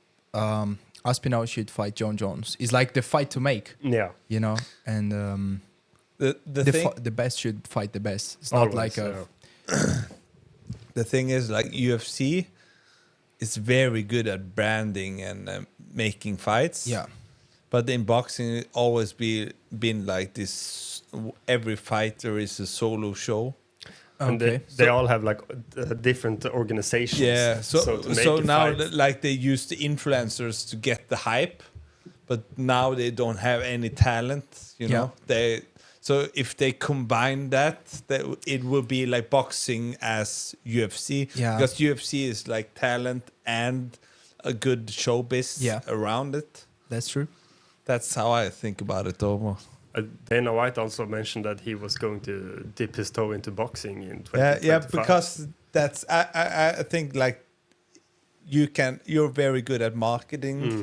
Aspinall should fight Jon Jones. It's like the fight to make, Yeah. you know, and the thing, the best should fight the best. It's not Always, like a yeah. the thing is, like UFC is very good at branding and making fights. yeah. But in boxing, it always been like this. Every fighter is a solo show. And Okay. they all have like different organizations. Yeah. So to make a now, fight. like they use the influencers to get the hype, but now they don't have any talent. You know, So if they combine that, it will be like boxing as UFC. Yeah. Because UFC is like talent and a good showbiz around it. That's true. That's how I think about it, though. Dana White also mentioned that he was going to dip his toe into boxing in 2025. Yeah, because that's I think like you're very good at marketing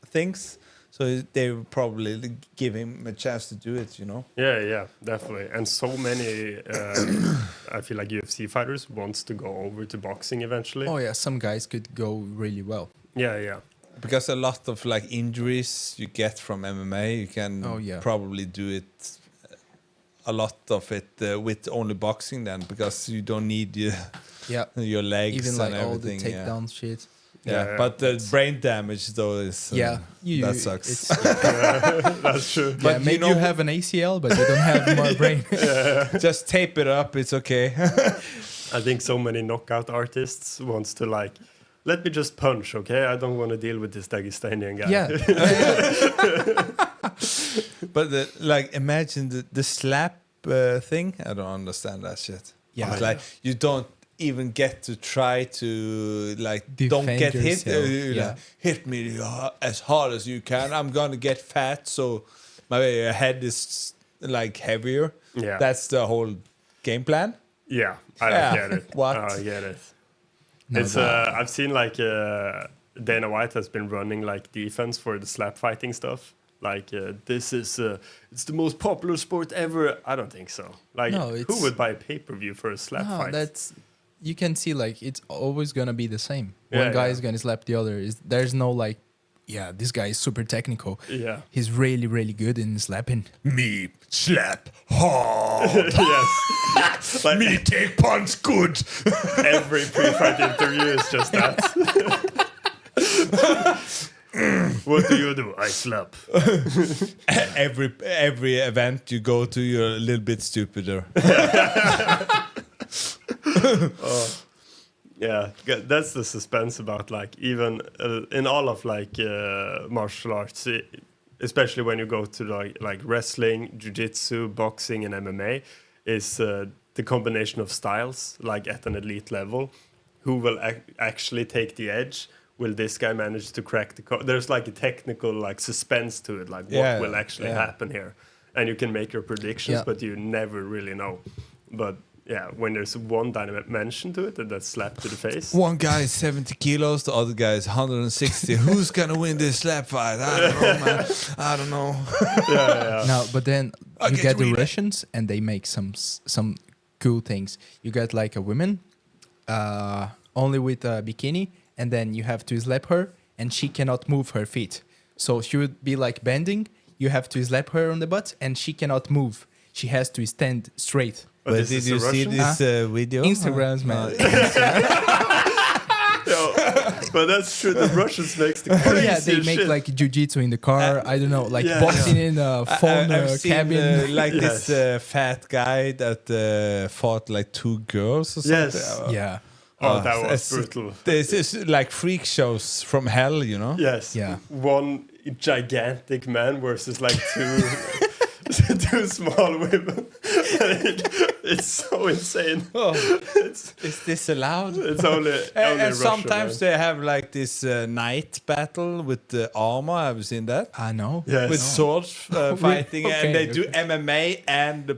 things, so they will probably give him a chance to do it. You know. Yeah, definitely. And so many, I feel like UFC fighters wants to go over to boxing eventually. Oh yeah, some guys could go really well. Yeah. Because a lot of like injuries you get from MMA, you can probably do it. A lot of it with only boxing then, because you don't need your legs Even and like all the everything. takedown shit. Yeah, but the brain damage though is that sucks. That's true. But Yeah, maybe you you know- have an ACL, but you don't have more brain. Just tape it up, it's okay. I think so many knockout artists wants to like, let me just punch, okay? I don't want to deal with this Dagestanian guy. Yeah. But like imagine the slap thing. I don't understand that shit. Yeah. It's like you don't even get to try to like don't Defend get hit. yourself. You Yeah. like, hit me as hard as you can. I'm gonna get fat, so my head is like heavier. Yeah. That's the whole game plan. Yeah, I Yeah. don't get it. What? I don't get it. No, It's I've seen like Dana White has been running like defense for the slap fighting stuff. Like this is it's the most popular sport ever. I don't think so. Like No, who it's- would buy a pay-per-view for a slap No, fight? that's you can see like it's always gonna be the same. Yeah, One guy yeah. is gonna slap the other. There's no like, yeah, this guy is super technical. Yeah. He's really really good in slapping. Me slap hard. Yes. Like Me take punch good. every pre-fight interview is just that. What do you do? I slap. every event you go to, you're a little bit stupider. Yeah, that's the suspense about like even in all of like martial arts, especially when you go to like wrestling, jiu-jitsu, boxing, and MMA, is the combination of styles like at an elite level. Who will actually take the edge? Will this guy manage to crack the code? There's like a technical like suspense to it, like what will actually happen here, and you can make your predictions, Yeah. but you never really know. But yeah, when there's one dimension to it, that's slap to the face. One guy is 70 kilos, the other guy is 160. Who's gonna win this slap fight? I don't know, man. I don't know. No, but then I you get get the read it. Russians and they make some cool things. You get like a woman only with a bikini, and then you have to slap her, and she cannot move her feet. So she would be like bending. You have to slap her on the butt, and she cannot move. She has to stand straight. But this did is you the see Russians? this video? Instagrams, man. But that's true. The Russians makes the Oh, craziest yeah, they make shit. like jiu-jitsu in the car. I don't know, like yeah. boxing in a phone I've seen cabin. like Yes. this fat guy that fought like two girls or something. Yes. Yeah, Oh, that was it's- brutal. This is like freak shows from hell, you know? Yes. Yeah. One gigantic man versus like two small women. It's so insane. Oh, It's is this allowed? only And Russia, sometimes man. they have like this night battle with the armor. Have you seen that? I know. Yes. With swords fighting, Okay, and they do okay. MMA and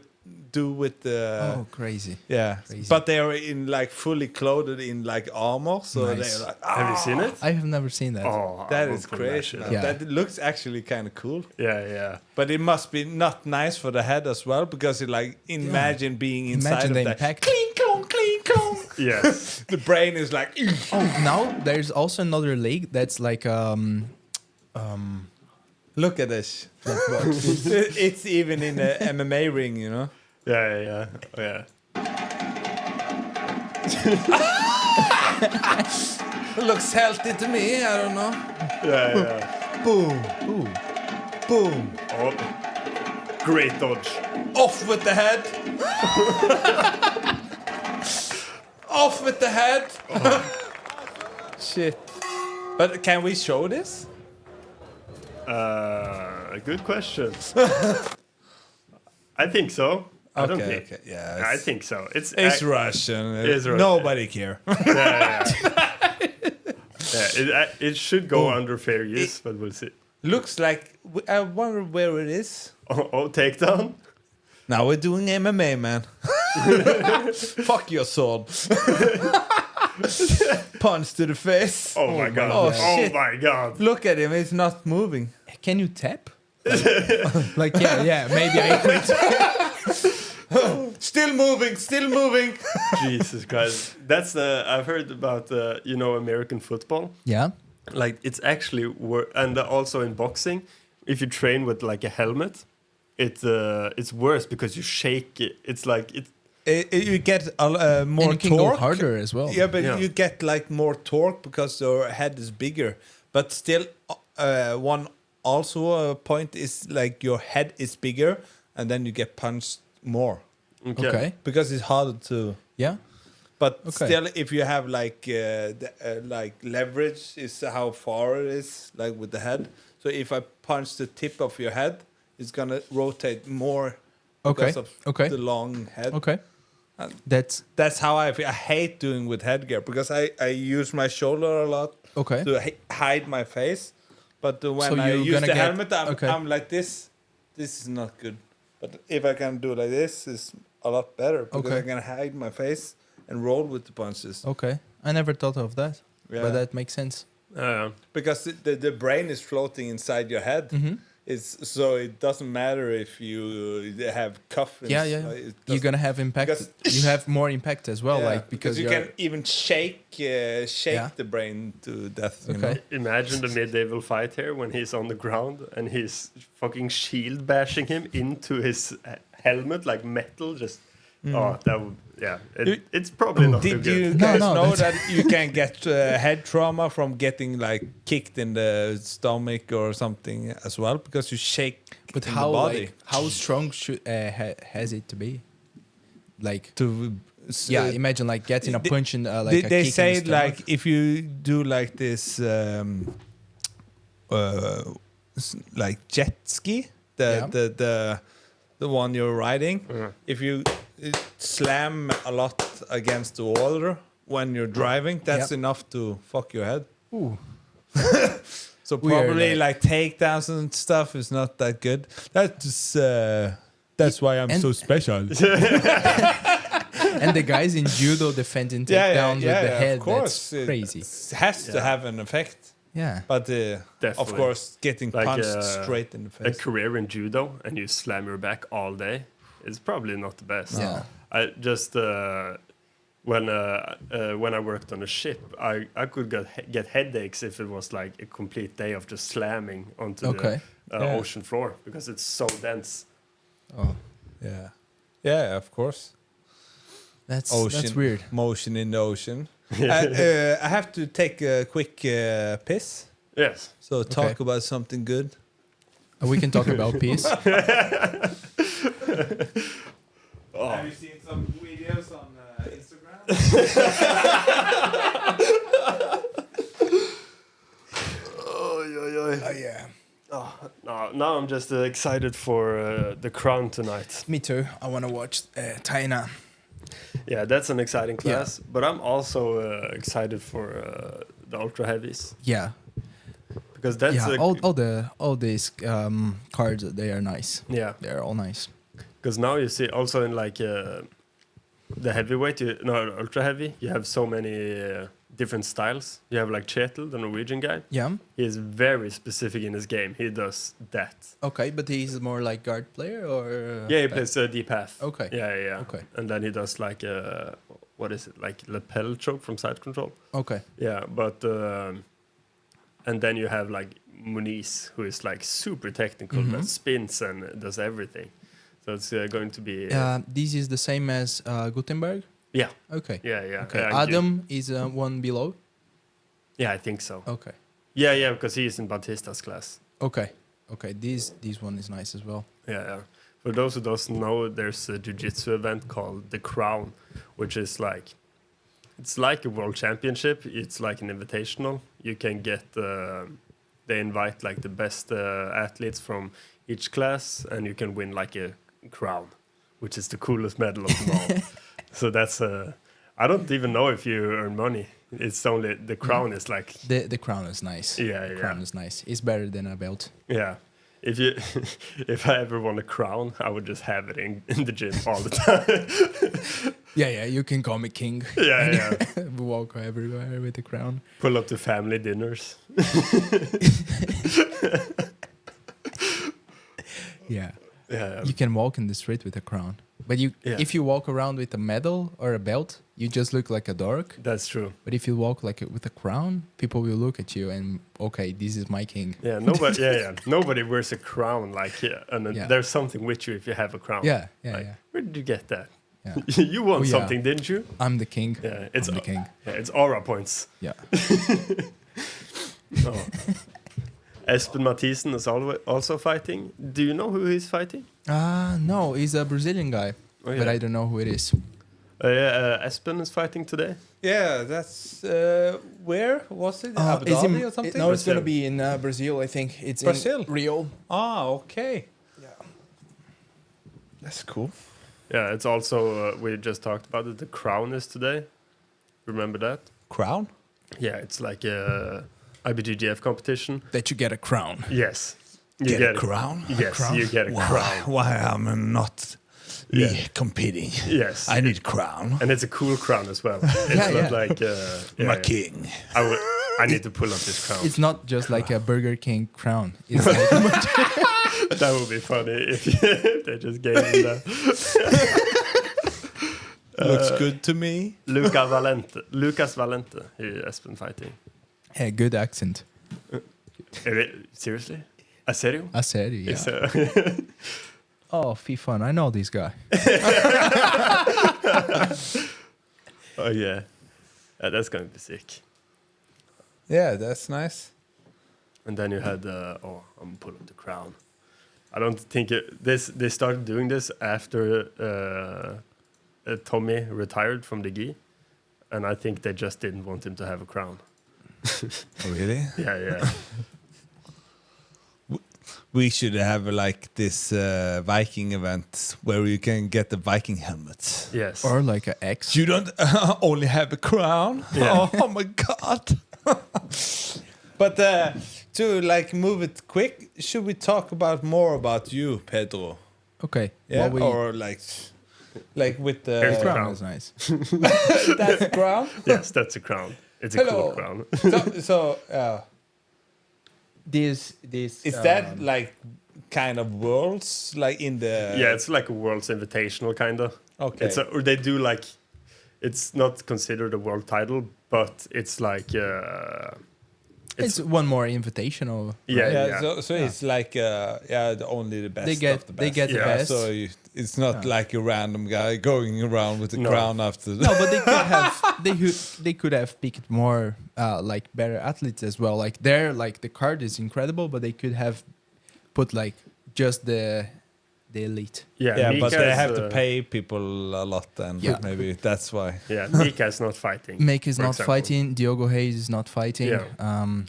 do with the Oh, crazy. yeah. Crazy. But they are in like fully clothed in like armor, so Nice. they're like, Have you seen it? I have never seen that. Oh, that I is would put crazy. shit man. up. Yeah. That looks actually kind of cool. Yeah. But it must be not nice for the head as well, because you like imagine being inside Imagine the of that. impact. Clean clong, clean clong. Yes. The brain is like. Oh, now there's also another league that's like Look at this. It's even in the MMA ring, you know. Yeah. Oh, yeah. Looks healthy to me. I don't know. Yeah. Boom, ooh, boom. Oh, great dodge. Off with the head. Off with the head. Shit. But can we show this? Good question. I think so. I don't think. Okay. Yeah. I think so. It's Russian. It's Russian. Nobody care. Yeah. It should go under fair use, but we'll see. Looks like. I wonder where it is. Oh, takedown. Now we're doing MMA, man. Fuck your sword. Punch to the face. Oh my god. Oh, Oh shit. my god. Look at him. He's not moving. can you tap? Like yeah, maybe I quit. Still moving. Jesus Christ. That's I've heard about American football. Yeah. Like it's actually and also in boxing, if you train with like a helmet, it's worse because you shake it. It's like You get more And you can torque. go harder as well. Yeah, but Yeah. you get like more torque because your head is bigger. But still, one point is like your head is bigger, and then you get punched more Okay. because it's harder to. Yeah. But Okay. still, if you have like like leverage, is how far it is, like with the head. So if I punch the tip of your head, it's gonna rotate more Okay. because of Okay. the long head. Okay. And That's how I feel. I hate doing with headgear because I use my shoulder a lot okay. to hide my face. But when So I you're use gonna the get- helmet, okay. I'm like this. This is not good. But if I can do like this, it's a lot better because Okay. I can hide my face and roll with the punches. Okay. I never thought of that, Yeah. but that makes sense. Because the brain is floating inside your head. Mm-hmm. It's so it doesn't matter if you have cuff. Yeah. You're gonna have impact. because- You have more impact as well, like because you you're can even shake Yeah. the brain to death. You Okay. know? Imagine the medieval fight here when he's on the ground and he's fucking shield bashing him into his helmet like metal. Just oh, that would it's probably not too Did good. you No, guys no, know that's- that you can get head trauma from getting like kicked in the stomach or something as well because you shake But in how the body like how strong should has it to be? Like imagine like getting a they- punch in like a they kick say in the stomach. like if you do like this like jet ski Yeah. the one you're riding if you slam a lot against the water when you're driving that's Yeah. enough to fuck your head. Ooh. So We are probably like- like takedowns and stuff is not that good. That's why I'm And- so special. And the guys in judo defending takedowns with the head, of course. that's crazy. It has to have an effect. Yeah. But of Definitely. course, getting Like, punched straight in the A face. career in judo and you slam your back all day is probably not the best. Yeah. I just when I worked on a ship, I could get headaches if it was like a complete day of just slamming onto Okay. the Yeah. ocean floor because it's so dense. Oh, Yeah, of course. that's weird. Motion in the ocean. I have to take a quick piss. Yes. So talk Okay. about something good. We can talk about peace. Have you seen some videos on Instagram? Yeah. No, now I'm just excited for the crown tonight. Me too. I want to watch Taina. Yeah, that's an exciting class. But I'm also excited for the ultra heavies Yeah. because that's Yeah. All these cards, they are nice. yeah. They're all nice. Because now you see also in like the heavyweight, ultra heavy, you have so many different styles. You have like Kjetil, the Norwegian guy. Yeah. He is very specific in his game. He does that. Okay, but he's more like guard player or Yeah, he plays deep half. Okay. Yeah. Okay. And then he does like what is it, like lapel choke from side control. Okay. Yeah, but and then you have like Muniz, who is like super technical, Mhm. that spins and does everything. So it's going to be This is the same as Gutenberg. yeah. Okay. Okay. Okay. Yeah, Adam is one below. yeah, I think so. Okay. Yeah, because he is in Batista's class. Okay. Okay. This one is nice as well. Yeah. For those who doesn't know, there's a jiu-jitsu event called the Crown, which is like it's like a world championship. It's like an invitational. You can get they invite like the best athletes from each class, and you can win like a crown, which is the coolest medal of them all. So that's I don't even know if you earn money. It's only the crown is like The crown is nice. Yeah, The crown is nice. It's better than a belt. yeah. If you if I ever won a crown, I would just have it in the gym all the time. Yeah. You can call me king. Yeah. Walk everywhere with the crown. Pull up to family dinners. Yeah. Yeah. You can walk in the street with a crown. But if you walk around with a medal or a belt, you just look like a dork. That's true. But if you walk like with a crown, people will look at you and okay, this is my king. Yeah, nobody. Nobody wears a crown and Yeah. there's something with you if you have a crown. Yeah. Like, where did you get that? Yeah. You won Oh, yeah. something, didn't you? I'm the king. Yeah, it's I'm the king. Yeah, it's aura points. Yeah. Oh. Espen Mathisen is also fighting. Do you know who he's fighting? No, he's a Brazilian guy, Oh, but I don't know who it is. Espen is fighting today. Yeah, that's where was it? Abu It's Dhabi or something? No, it's Brazil. gonna be in Brazil. I think it's Brazil? in Rio. Ah, okay. That's cool. Yeah, it's also we just talked about it. The crown is today. Remember that? Crown? Yeah, it's like a IBJJF competition. That you get a crown. Yes, you Get a it. crown? Yes, crown? you get a crown. Why am not me Yeah. competing? Yes, I need crown. and it's a cool crown as well. It's not like My king. I need to pull up this crown. It's not just like a Burger King crown. It's like That would be funny if they just gave me that. Looks good to me. Lucas Valente, he has been fighting. a good accent. Seriously? A serio? I said it, yeah. It's, Oh, fy fan, I know this guy. oh yeah, that's gonna be sick. Yeah, that's nice. And then you had I'm gonna pull up the crown. I don't think they started doing this after Tommy retired from the gi, and I think they just didn't want him to have a crown. Oh, really? Yeah. We should have like this Viking event where you can get the Viking helmet. Yes. Or like an X. You don't only have a crown. Yeah. Oh my god! But to like move it quick, should we talk about more about you, Pedro? Okay. Yeah, well, or like with Here's the the crown crown. is nice. that's the crown. Yes, that's a crown. It's a Hello. cool crown. So This is that like kind of worlds like in the Yeah, it's like a world's invitational kind of. okay Or they do like, it's not considered a world title, but it's like it's one more invitational. Yeah, yeah, so it's like only the best They get of the they best. get the Yeah, best. So it's not like a random guy going around with the No. crown after. No, but they could have they could have picked more like better athletes as well. Like the card is incredible, but they could have put like just the elite. Yeah, but Mika they is, have to pay people a lot, and Yeah. maybe that's why. Yeah, Mika is not fighting. Make is for not example. fighting. Diogo Hayes is not fighting. Yeah.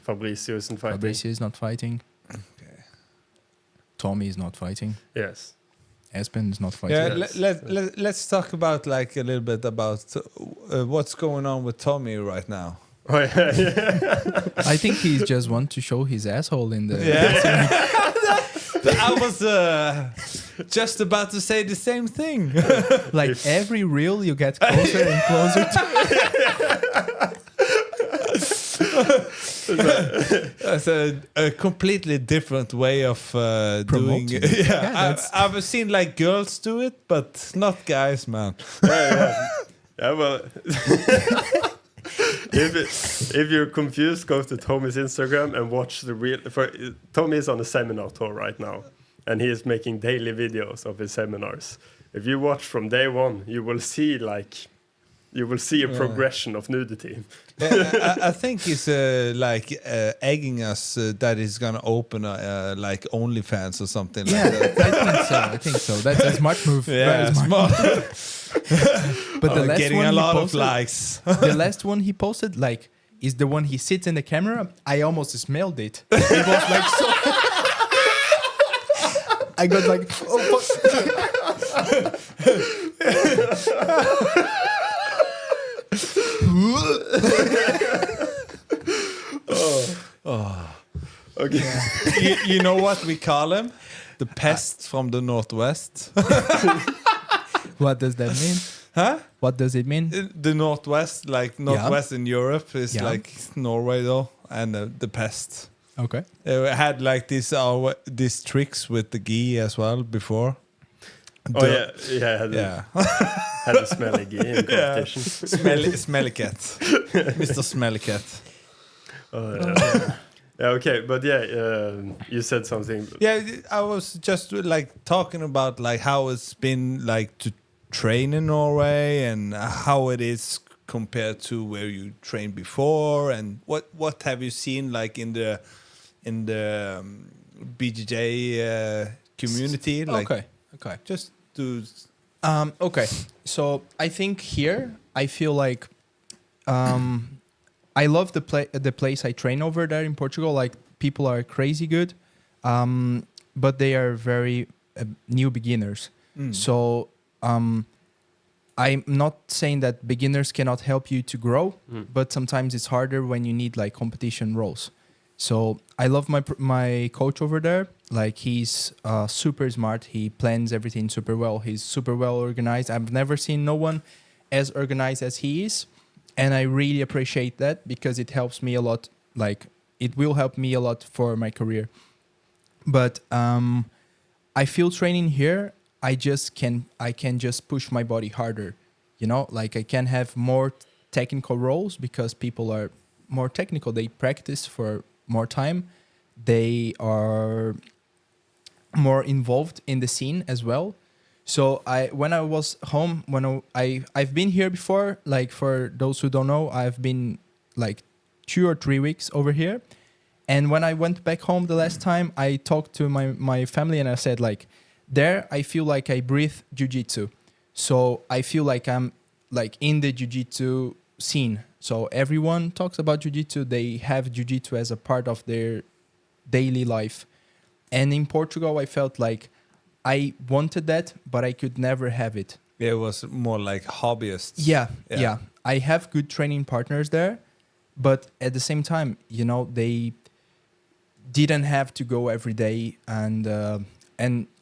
Fabricio isn't fighting. Fabricio is not fighting. Okay. Tommy is not fighting. Yes. Espen is not fighting. Yeah, Yes. let's talk about like a little bit about what's going on with Tommy right now. Oh, yeah. I think he just want to show his asshole in the. Yeah. I was just about to say the same thing. Like every reel, you get closer and closer to. That's a completely different way of doing Promoting. it. Yeah, Yeah, that's- I've seen like girls do it, but not guys, man. Yeah, well, if you're confused, go to Tommy's Instagram and watch the real. Tommy is on a seminar tour right now, and he is making daily videos of his seminars. If you watch from day one, you will see a progression of nudity. I think he's egging us that he's gonna open like OnlyFans or something Yeah, like that. I think so. That's a smart move. Yeah, Very smart. But the last getting one a he lot of posted, likes. the last one he posted, like, is the one he sits in the camera. I almost smelled it. It was like so. I got like, oh fuck. Okay. You know what we call him? The pest from the Northwest. What does that mean? Huh? What does it mean? The Northwest, like Northwestern Europe, is Yeah. like Norway though, and the pest. Okay. They had like these tricks with the gi as well before. Oh yeah, Yeah. had a smelly gi in competition. Smelly cat, Mr. Smelly Cat. Yeah, okay, but you said something. Yeah, I was just like talking about like how it's been like to train in Norway and how it is compared to where you trained before, and what have you seen like in the BJJ community? Like, Okay. just to Okay. So I think here I feel like I love the place I train over there in Portugal. Like people are crazy good, but they are very new beginners. So I'm not saying that beginners cannot help you to grow, but sometimes it's harder when you need like competition roles. So I love my coach over there. Like he's super smart. He plans everything super well. He's super well organized. I've never seen no one as organized as he is. And I really appreciate that because it helps me a lot. Like it will help me a lot for my career. But I feel training here, I can just push my body harder. You know, like I can have more technical roles because people are more technical. They practice for more time. They are more involved in the scene as well. So when I was home, I've been here before. Like for those who don't know, I've been like 2 or 3 weeks over here. And when I went back home the last time, I talked to my family and I said like, there I feel like I breathe jiu-jitsu. So I feel like I'm like in the jiu-jitsu scene. So everyone talks about jiu-jitsu. They have jiu-jitsu as a part of their daily life. And in Portugal, I felt like I wanted that, but I could never have it. Yeah, it was more like hobbyists. Yeah. I have good training partners there, but at the same time, you know, they didn't have to go every day, and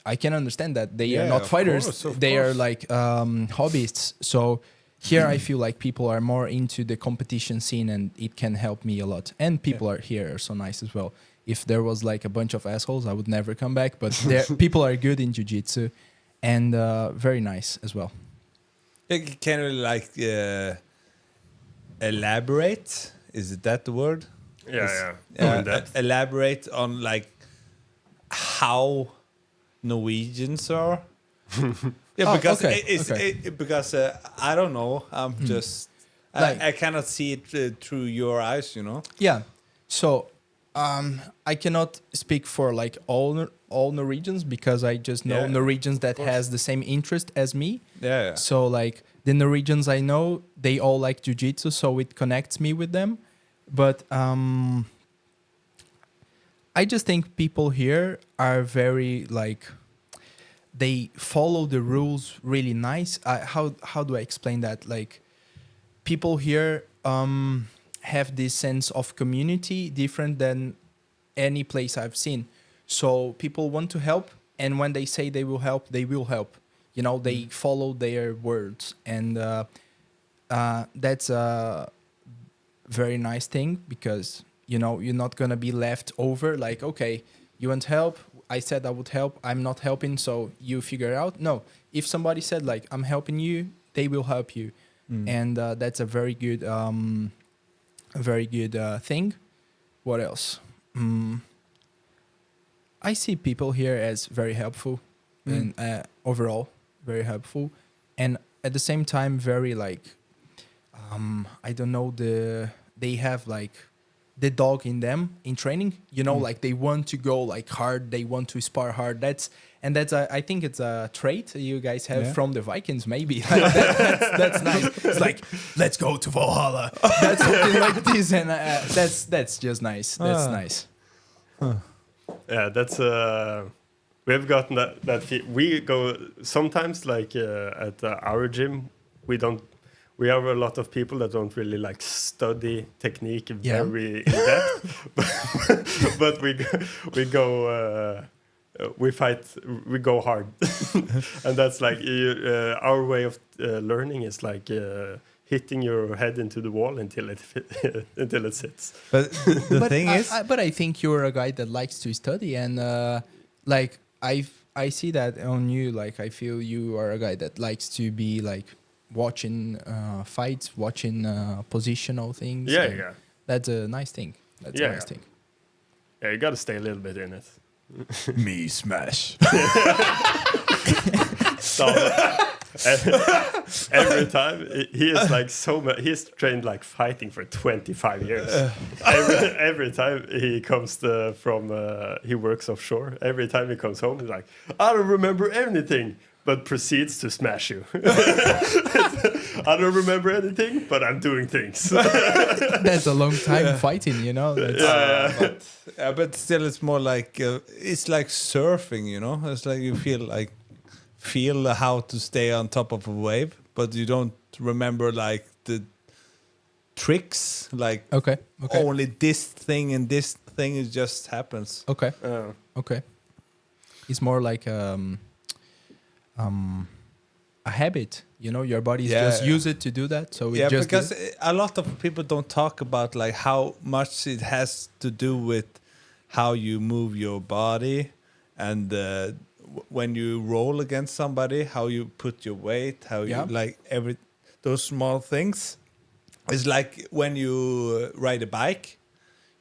I can understand that they are not fighters. They are like hobbyists. So here I feel like people are more into the competition scene, and it can help me a lot. And people are here are so nice as well. If there was like a bunch of assholes, I would never come back. But people are good in jiu-jitsu and very nice as well. Can you like elaborate? Is it that the word? Elaborate on like how Norwegians are. Because because I don't know. I'm just I cannot see it through your eyes. You know. Yeah. So I cannot speak for like all Norwegians because I just know Norwegians that has the same interest as me. Yeah. So like the Norwegians I know, they all like jiu-jitsu, so it connects me with them. But I just think people here are very like, they follow the rules really nice. How do I explain that? Like people here have this sense of community different than any place I've seen. So people want to help, and when they say they will help, they will help. You know, they follow their words, and that's a very nice thing because, you know, you're not gonna be left over like, okay, you want help? I said I would help. I'm not helping, so you figure it out. No, if somebody said like, I'm helping you, they will help you, and that's a very good thing. What else? I see people here as very helpful and overall very helpful, and at the same time very like I don't know, they have like the dog in them in training, you know, like they want to go like hard, they want to spar hard. That's I think it's a trait you guys have from the Vikings, maybe. That's nice. It's like, let's go to Valhalla. That's something like this, and that's just nice. That's nice. Yeah, that's we've gotten that we go sometimes like at our gym. We have a lot of people that don't really like study technique very in depth, but we go hard, and that's like our way of learning is like hitting your head into the wall until it sits. But the thing is, but I think you're a guy that likes to study, and like I see that on you. Like I feel you are a guy that likes to be like watching fights, watching positional things. Yeah. That's a nice thing. That's a nice thing. Yeah, you got to stay a little bit in it. me smash. So every time he is like so much. He's trained like fighting for 25 years. Every time he comes from he works offshore. Every time he comes home, he's like, I don't remember anything, but proceeds to smash you. I don't remember anything, but I'm doing things. That's a long time fighting, you know. But still, it's more like it's like surfing, you know. It's like you feel feel how to stay on top of a wave, but you don't remember like the tricks, like Okay. only this thing and this thing, it just happens. Okay. Uh, Okay. It's more like a habit. You know, your body just use it to do that. So it just because a lot of people don't talk about like how much it has to do with how you move your body, and when you roll against somebody, how you put your weight, how you like those small things. It's like when you ride a bike,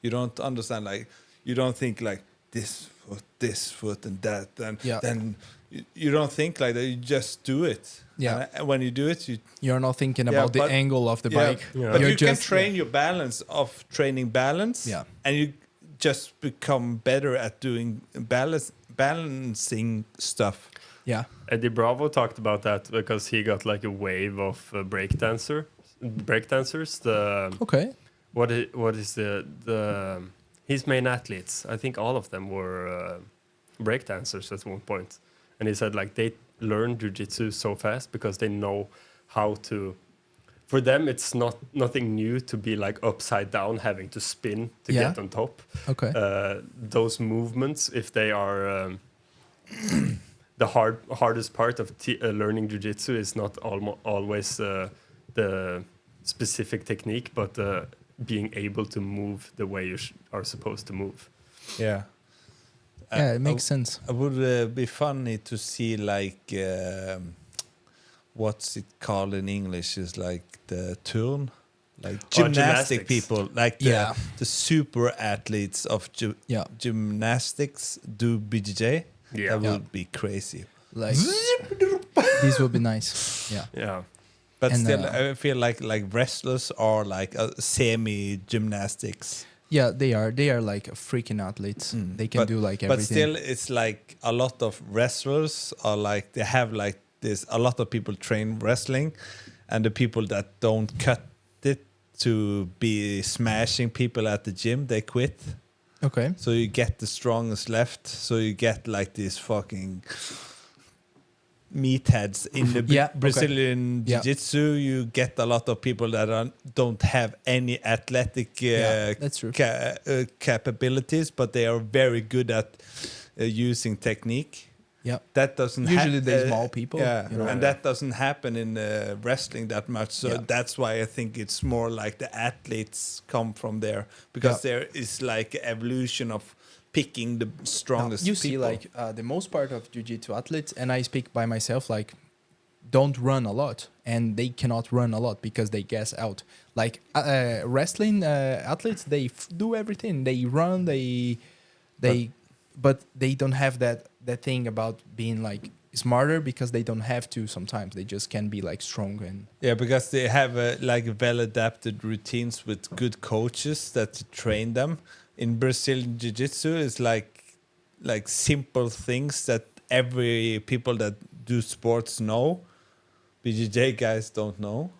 you don't understand, like you don't think like this foot and that, and then you don't think like that. You just do it. Yeah. And when you do it, you're not thinking about the angle of the bike. But You're you can just train your balance of training balance. Yeah. And you just become better at doing balancing stuff. Yeah. Eddie Bravo talked about that because he got like a wave of breakdancers. Okay. What is the his main athletes? I think all of them were breakdancers at one point, and he said like they learn jiu-jitsu so fast because they know how to. For them, it's nothing new to be like upside down, having to spin to get on top. Okay. Those movements, if they are the hardest part of learning jiu-jitsu, is not always the specific technique, but being able to move the way you are supposed to move. Yeah. Yeah, it makes sense. It would be funny to see like what's it called in English? Is like the turn, like gymnastic gymnastics. people, like the super athletes of gymnastics do BJJ. Yeah. That would be crazy. Like these will be nice. Yeah. Yeah. But And, still, I feel like wrestlers are like semi gymnastics. Yeah, they are like freaking athletes. They can do like everything. But still, it's like a lot of wrestlers are like, they have like this. A lot of people train wrestling, and the people that don't cut it to be smashing people at the gym, they quit. Okay. So you get the strongest left. So you get like these fucking meatheads in the Brazilian jiu-jitsu. You get a lot of people that don't have any athletic that's true. capabilities, but they are very good at using technique. Yeah. That doesn't usually they're small people. Yeah, you know? and that doesn't happen in wrestling that much. So that's why I think it's more like the athletes come from there, because there is like evolution of picking the strongest you people. see like the most part of jiu-jitsu athletes, and I speak by myself, like don't run a lot, and they cannot run a lot because they gas out. Like wrestling athletes, they do everything. They run, but they don't have that thing about being like smarter, because they don't have to. Sometimes they just can be like strong and because they have like well adapted routines with good coaches that train them. In Brazilian jiu-jitsu, it's like simple things that every people that do sports know. BJJ guys don't know.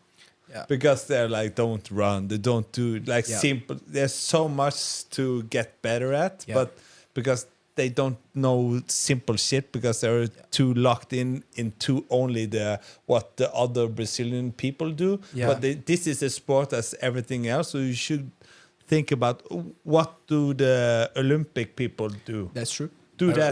Yeah. Because they're like, don't run, they don't do like simple. There's so much to get better at, but because they don't know simple shit, because they're too locked into only what the other Brazilian people do. Yeah. But this is a sport as everything else, so you should think about what do the Olympic people do. that's true.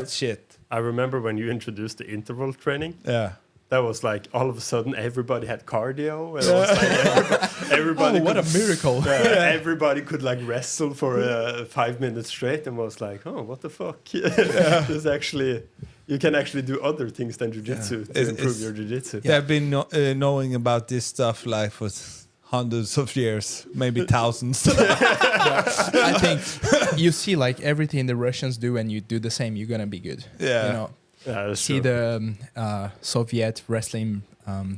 Shit. I remember when you introduced the interval training. Yeah. That was like all of a sudden everybody had cardio, and it was like everybody. What a miracle! Everybody could like wrestle for 5 minutes straight, and was like, "Oh, what the fuck!" There's actually, you can actually do other things than jiu-jitsu to improve your jiu-jitsu. They've been knowing about this stuff like for hundreds of years, maybe thousands. I think you see like everything the Russians do, and you do the same, you're gonna be good. Yeah. You know. Yeah, that's See true. the Soviet wrestling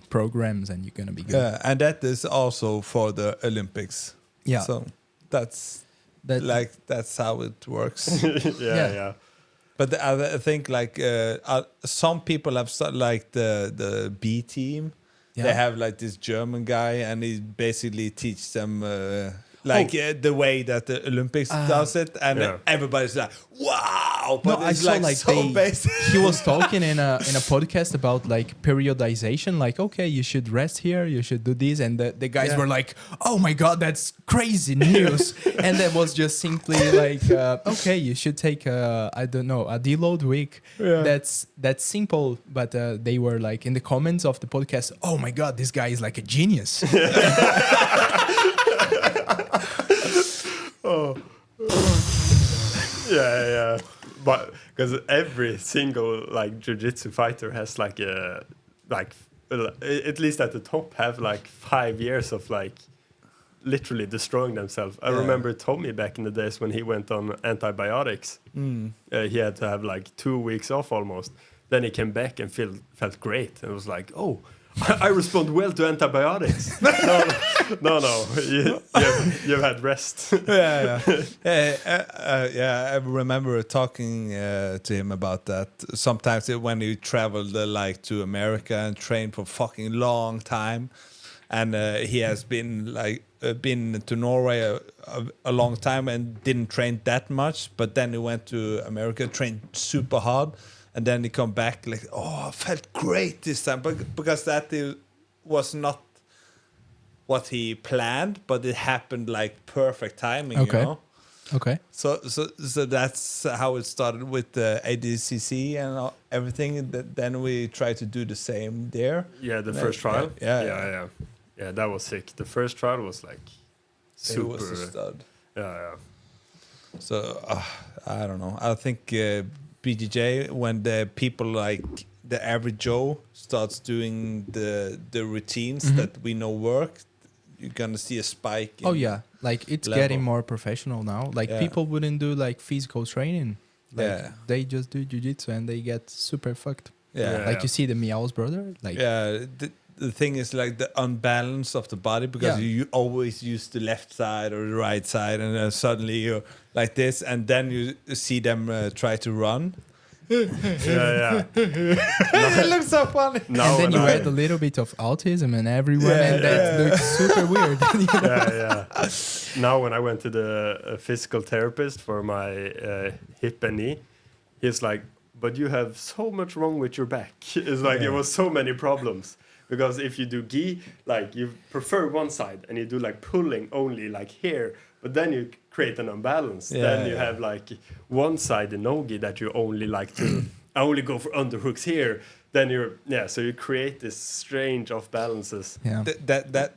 programs, and you're gonna be good. Yeah, and that is also for the Olympics. Yeah. So that's how it works. yeah. But I think like some people have like the B team. Yeah. They have like this German guy, and he basically teaches them the way that the Olympics does it, and everybody's like, "Wow, wow, but I it's saw like so basic. he was talking in a podcast about like periodization, like okay, you should rest here, you should do this, and the guys Yeah. were like, oh my god, that's crazy news, and that was just simply like okay, you should take I don't know, a deload week. Yeah. That's simple, but they were like in the comments of the podcast, oh my god, this guy is like a genius. Yeah. But because every single like jiu-jitsu fighter has like a at least at the top have like 5 years of like literally destroying themselves. I Yeah. remember Tommy back in the days when he went on antibiotics. He had to have like 2 weeks off almost. Then he came back and felt great and was like, oh, I respond well to antibiotics. no, you've had rest. Yeah. I remember talking to him about that. Sometimes when he traveled like to America and trained for fucking long time, and he has been like been to Norway a long time and didn't train that much, but then he went to America, trained super hard. And then he come back like, oh, I felt great this time, but because that was not what he planned, but it happened like perfect timing, Okay. you know. Okay. So that's how it started with the ADCC and everything. Then we try to do the same there. Yeah, the first trial. Yeah. Yeah, that was sick. The first trial was like super. It was a stud. Yeah. So I don't know. I think BJJ, when the people like the average Joe starts doing the routines that we know work, you're gonna see a spike. Oh yeah, like it's level. getting more professional now. Like Yeah. people wouldn't do like physical training. Like Yeah. they just do jiu-jitsu and they get super fucked. Yeah. Like you see the Meow's brother, like Yeah, the thing is like the unbalance of the body, because Yeah. you always use the left side or the right side, and then suddenly you're like this, and then you see them try to run. Yeah. It looks so funny. Now and then when you I- add a little bit of autism and everyone, Yeah, and that looks super weird. yeah. Now when I went to the physical therapist for my hip and knee, he's like, but you have so much wrong with your back. It's like it was so many problems. Because if you do gi, like you prefer one side and you do like pulling only like here, but then you create an imbalance. Then you have like one side in no gi that you only like to, I only go for underhooks here. Then so you create this strange off balances. Yeah.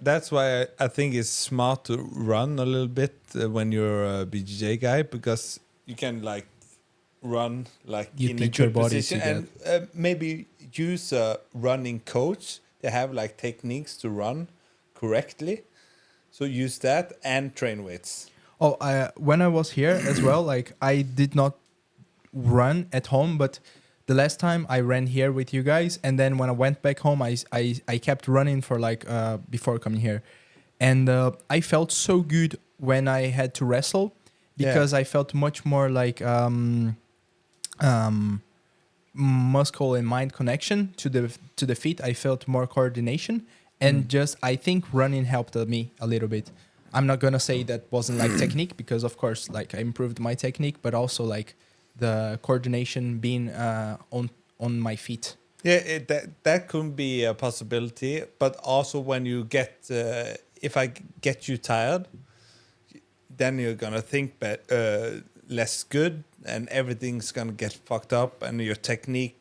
That's why I think it's smart to run a little bit when you're a BJJ guy, because you can like run like You in a teach your good body position, to and maybe use a running coach. They have like techniques to run correctly, so use that and train weights. Oh, when I was here as well, like I did not run at home, but the last time I ran here with you guys, and then when I went back home, I kept running for like before coming here, and I felt so good when I had to wrestle, because I felt much more like muscle and mind connection to the feet. I felt more coordination, and just I think running helped me a little bit. I'm not gonna say that wasn't like technique, because of course like I improved my technique, but also like the coordination being on my feet. Yeah, that could be a possibility, but also when you get if I get you tired, then you're gonna think less good, and everything's gonna get fucked up, and your technique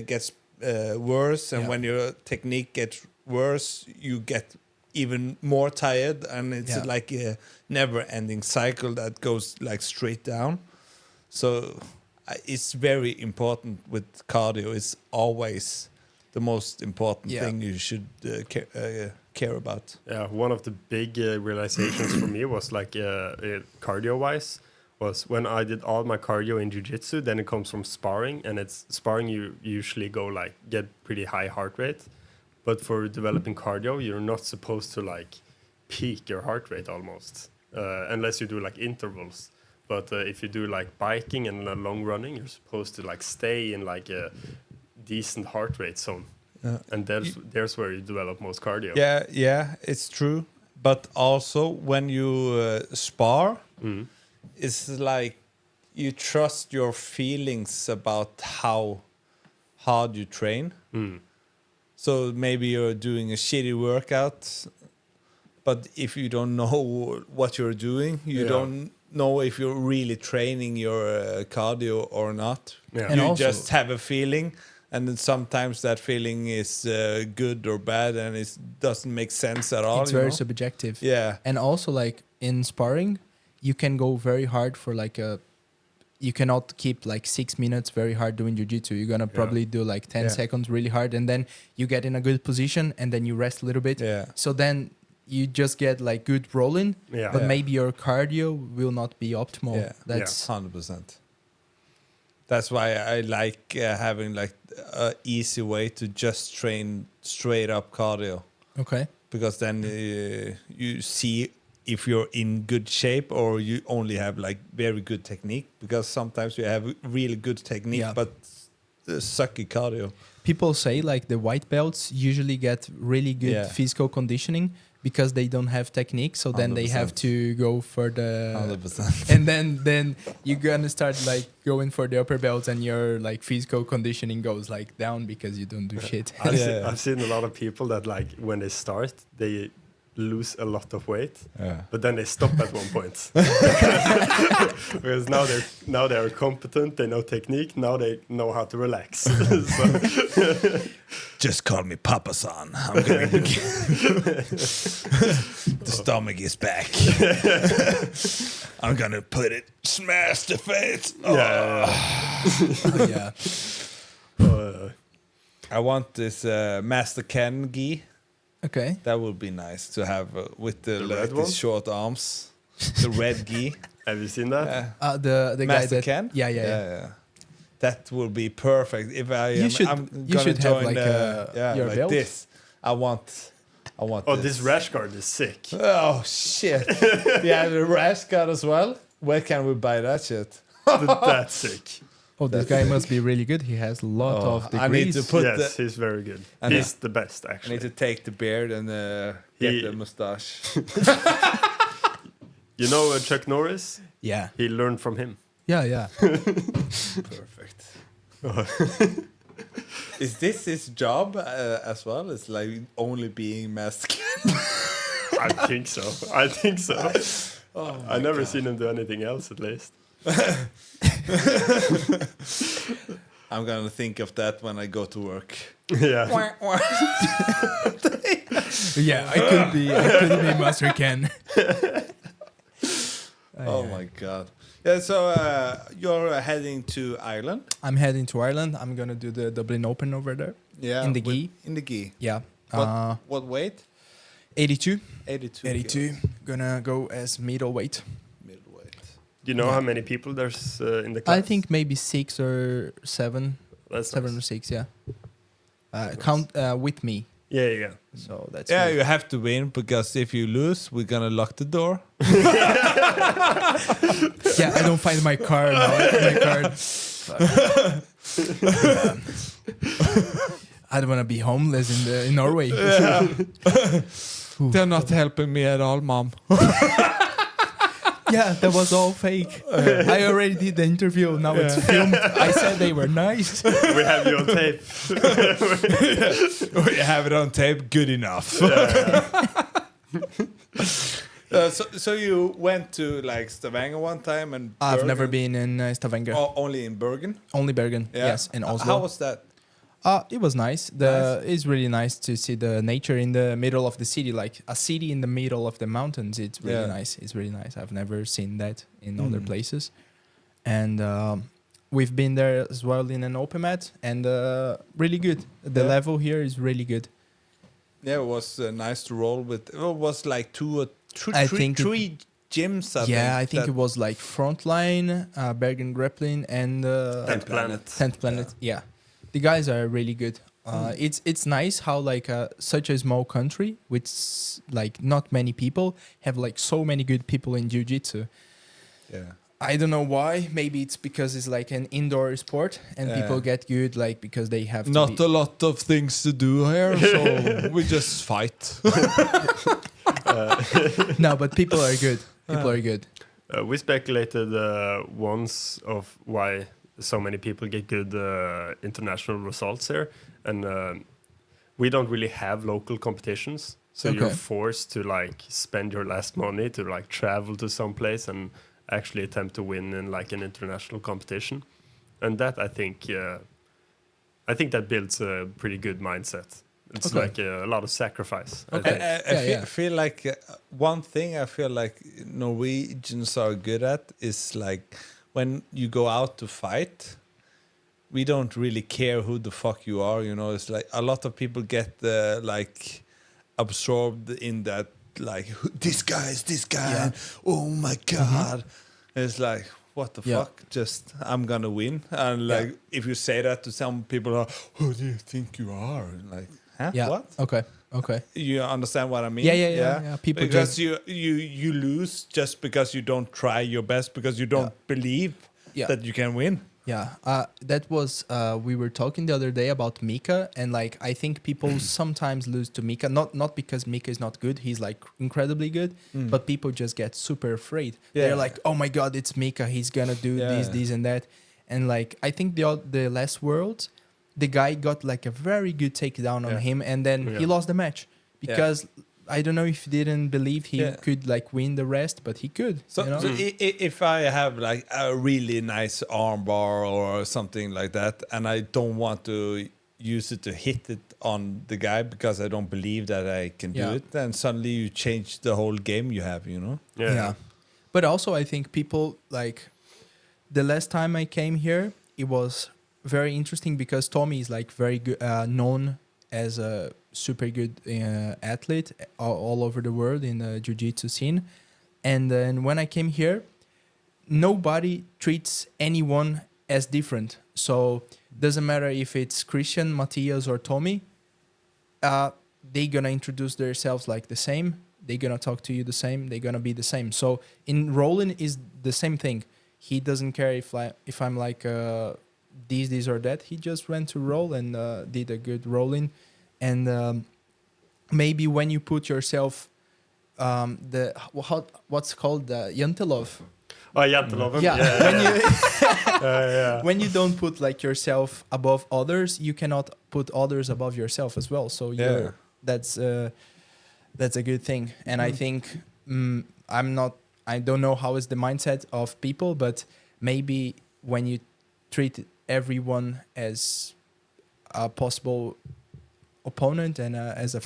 gets worse, and when your technique gets worse, you get even more tired, and it's like a never-ending cycle that goes like straight down. So it's very important with cardio. It's always the most important thing you should care about. Yeah, one of the big realizations for me was like cardio-wise, was when I did all my cardio in jiu-jitsu, then it comes from sparring, and it's sparring you usually go like get pretty high heart rate, but for developing cardio, you're not supposed to like peak your heart rate almost, unless you do like intervals. But if you do like biking and long running, you're supposed to like stay in like a decent heart rate zone. And there's where you develop most cardio. Yeah, it's true. But also when you spar, it's like you trust your feelings about how hard you train. So maybe you're doing a shitty workout, but if you don't know what you're doing, you don't know if you're really training your cardio or not. Yeah. And You also- just have a feeling, and then sometimes that feeling is good or bad, and it doesn't make sense at all. It's you very know? subjective. Yeah. And also, like in sparring, you can go very hard for like a. You cannot keep like 6 minutes very hard doing jiu-jitsu. You're gonna probably do like 10 Yeah. seconds really hard, and then you get in a good position, and then you rest a little bit. Yeah. So then you just get like good rolling, Yeah. but Yeah. maybe your cardio will not be optimal. Yeah. That's 100%. That's why I like having like a easy way to just train straight up cardio, okay. because then you see if you're in good shape or you only have like very good technique, because sometimes you have really good technique Yeah. but sucky cardio. People say like the white belts usually get really good Yeah. physical conditioning because they don't have technique, so then they have 100%. to go for the 100%. and then you're gonna start like going for the upper belts, and your like physical conditioning goes like down because you don't do shit. I've seen a lot of people that like when they start, they lose a lot of weight, Yeah. but then they stop at one point. Because now they're competent, they know technique, now they know how to relax. So, Just call me Papa San. I'm gonna the stomach is back. I'm gonna put it, smash the face. yeah. Yeah. I want this Master Ken gi. Okay. That would be nice to have with the The like, red these one? short arms. The red gi. Have you seen that? The guy Master that Ken? yeah. That would be perfect. If I You am, should- I'm you gonna should have, join like, your like belt. this. I want Oh, this rash guard is sick. Oh shit. Yeah, the rash guard as well. Where can we buy that shit? But that's sick. Oh, this guy must be really good. He has a lot of Oh, I need degrees. to put Yes, he's very good. And He's the best, I actually. need to take the beard and get He- the mustache. You know Chuck Norris? Yeah. He learned from him. Yeah. Perfect. Is this his job as well? It's like only being masked. I think so. I think so. Oh I never seen him do anything else, at least. I'm gonna think of that when I go to work. Yeah. Yeah, I could be Master Ken. Oh my god. Yeah, so you're heading to Ireland? I'm heading to Ireland. I'm gonna do the Dublin Open over there. Yeah. In the gi? In the gi. Yeah. What weight? 82. 82. 82. Gonna go as middleweight. Middleweight. Do you know how many people there's in the class? I think maybe 6 or 7. That's 7 or nice. 6, yeah. Count with me. Yeah. So that's Yeah, me. you have to win, because if you lose, we're gonna lock the door. Yeah, I don't find my card now. I find my card. Fuck. Yeah. I don't want to be homeless in Norway. They're not helping me at all, mom. Yeah, that was all fake. I already did the interview. Now it's filmed. I said they were nice. We have you on tape. We have it on tape. Good enough. So you went to like Stavanger one time, and I've Bergen? never been in Stavanger. Oh, only in Bergen. Only Bergen. Yeah. Yes, in Oslo. How was that? It was nice. It's really nice to see the nature in the middle of the city, like a city in the middle of the mountains. It's really nice. It's really nice. I've never seen that in other places. And we've been there as well in an open mat, and really good. The level here is really good. Yeah, it was nice to roll with. It was like three gyms. I think it was like Frontline, Bergen Grappling, and Tenth Planet. 10th Planet. Yeah. The guys are really good. It's nice how like such a small country with like not many people have like so many good people in jiu-jitsu. Yeah. I don't know why. Maybe it's because it's like an indoor sport and people get good like because they have Not to a lot of things to do here, so we just fight. No, but people are good. People are good. We speculated once of why so many people get good international results here, and we don't really have local competitions, so you're Okay. forced to like spend your last money to like travel to some place and actually attempt to win in like an international competition, and that I think that builds a pretty good mindset. It's Okay. like a lot of sacrifice. I Okay. think. Yeah. Feel like one thing I feel like Norwegians are good at is like when you go out to fight, we don't really care who the fuck you are. You know, it's like a lot of people get like absorbed in that, like this guy is this guy. Yeah. And, oh my god, it's like what the Yeah. fuck? Just I'm gonna win. And like if you say that to some people, are who do you think you are? And like, huh? Yeah. What? Okay. You understand what I mean? Yeah. People because just you lose just because you don't try your best, because you don't believe Yeah. that you can win. Yeah, that was we were talking the other day about Mika, and like I think people sometimes lose to Mika, not because Mika is not good, he's like incredibly good, but people just get super afraid. They're Yeah. like, oh my god, it's Mika, he's gonna do this and that, and like I think the last World, the guy got like a very good takedown on him, and then he lost the match because. I don't know if he didn't believe he could like win the rest, but he could. So, you know? so if I have like a really nice arm bar or something like that, and I don't want to use it to hit it on the guy because I don't believe that I can do it, then suddenly you change the whole game you have, you know? Yeah. But also I think people like the last time I came here, it was very interesting because Tommy is like very good, known as a super good athlete all over the world in the jiu-jitsu scene. And then when I came here, nobody treats anyone as different. So doesn't matter if it's Christian, Matthias, or Tommy, they're gonna introduce themselves like the same. They're gonna talk to you the same. They're gonna be the same. So in rolling is the same thing. He doesn't care if I'm like this or that. He just went to roll and did a good rolling. And maybe when you put yourself what's called the Jantelov. Oh, Jantelov. Yeah. Yeah. When you when you don't put like yourself above others, you cannot put others above yourself as well. So that's a good thing. And I think I don't know how is the mindset of people, but maybe when you treat everyone as a possible opponent and as a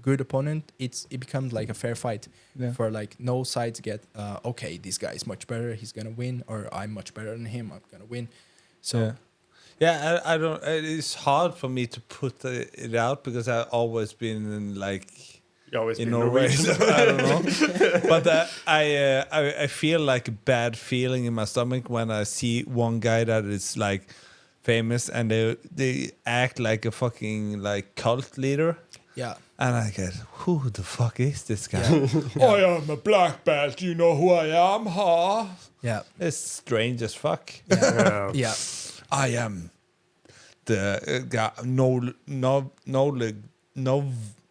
good opponent, it becomes like a fair fight for like no sides get okay, this guy is much better, he's gonna win, or I'm much better than him, I'm gonna win. So I don't. It's hard for me to put it out because I've always been in like You always in been Norway. Norwegian. So I don't know, but I feel like a bad feeling in my stomach when I see one guy that is like famous and they act like a fucking like cult leader. yeah. And I get, who the fuck is this guy? Yeah. I am a black belt. You know who I am, huh? Yeah. It's strange as fuck. Yeah. I am the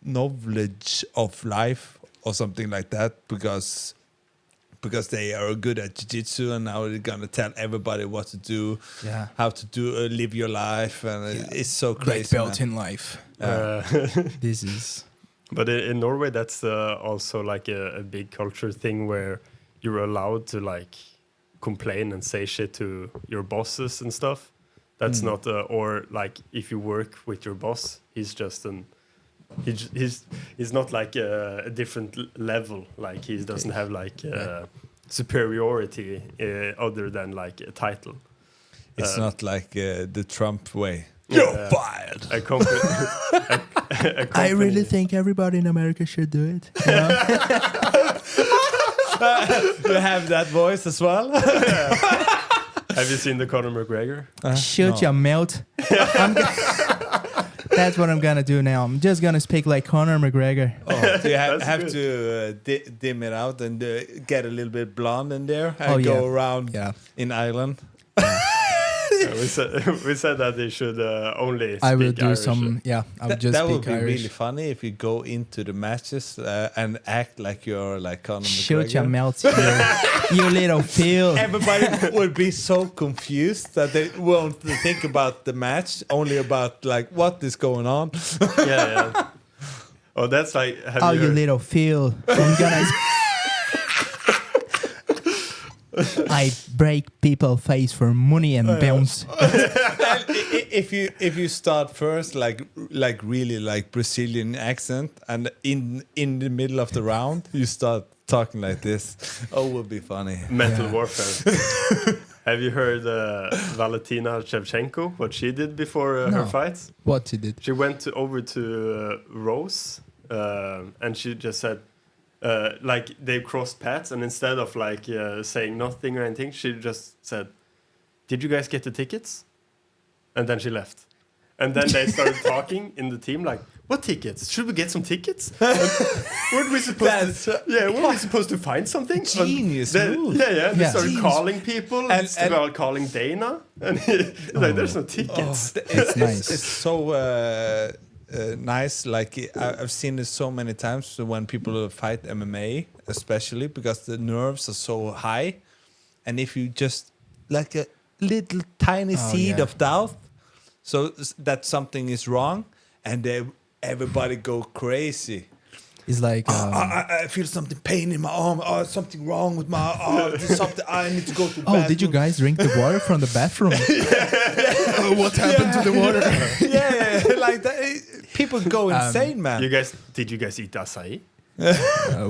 knowledge of life or something like that because they are good at jiu-jitsu and now they're gonna tell everybody what to do, how to do live your life, and it's so crazy. Black belt in life. This is. But in Norway, that's also like a big culture thing where you're allowed to like complain and say shit to your bosses and stuff. That's not or like if you work with your boss, he's just he's not like a different level. Like he doesn't have like superiority other than like a title. It's not like the Trump way. Yeah. You're fired. A company. I really think everybody in America should do it. You know? You have that voice as well. Have you seen the Conor McGregor? Shoot your mouth. That's what I'm gonna do now. I'm just gonna speak like Conor McGregor. So you That's have good. to dim it out and get a little bit blonde in there and go around in Ireland. we said that they should only speak I will do Irish. some. Yeah, I will That, just that speak would be Irish. really funny if you go into the matches and act like you're like Conor Shut your McGregor. mouth, you little Phil. Everybody would be so confused that they won't think about the match, only about like what is going on. Yeah. Oh, that's like. Have Oh, you you heard- little Phil. I'm gonna. I break people's face for money and bounce. If you start first like really like Brazilian accent, and in the middle of the round you start talking like this, oh, it will be funny. Mental Yeah. warfare. Have you heard Valentina Shevchenko, what she did before her No. fights? What he did? She went over to Rose and she just said, like they crossed paths, and instead of like saying nothing or anything, she just said, "Did you guys get the tickets?" And then she left. And then they started talking in the team like, "What tickets? Should we get some tickets? Weren't we supposed to? Yeah, weren't we supposed to find something?" Genius And move. They Yeah. started Genius. calling people And- and calling Dana, and like, "There's no tickets." It's nice. It's so nice. Like I've seen this so many times when people fight MMA, especially because the nerves are so high, and if you just like a little tiny seed yeah. of doubt, so that something is wrong, and everybody go crazy. It's like I feel something pain in my arm. Oh, something wrong with my arm. There's something. I need to go to. oh, did you bathroom." guys drink the water from the bathroom? What happened to the water? yeah, like that. People go insane, man. Did you guys eat acai?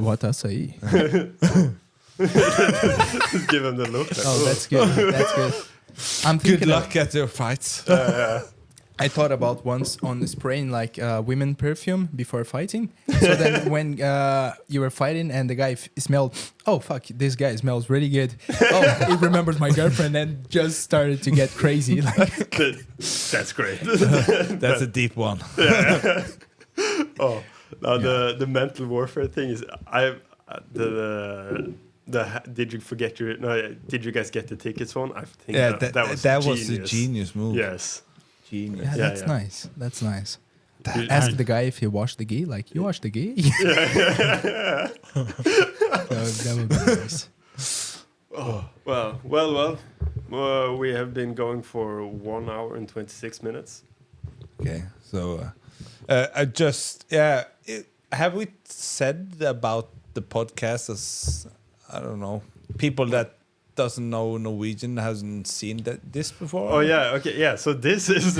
What I say? Just give him the look. Like, Oh, that's good. That's good. I'm Good thinking luck at your fights. I thought about once on spraying like women perfume before fighting. So then when you were fighting and the guy smelled, oh fuck, this guy smells really good. Oh, he remembers my girlfriend and just started to get crazy. Like, That's great. That's a deep one. Oh, now the mental warfare thing is did you forget your did you guys get the tickets one? I think Yeah, that was was a genius move. Yes. Genius. yeah, Yeah, that's yeah. nice. That's nice. You- Ask the guy if he washed the gi. Like, you washed the gi? That would be nice. Well, we have been going for 1 hour and 26 minutes. Okay, so I just have we said about the podcast as I don't know people that doesn't know Norwegian hasn't seen this before? Oh yeah, okay, yeah. So this is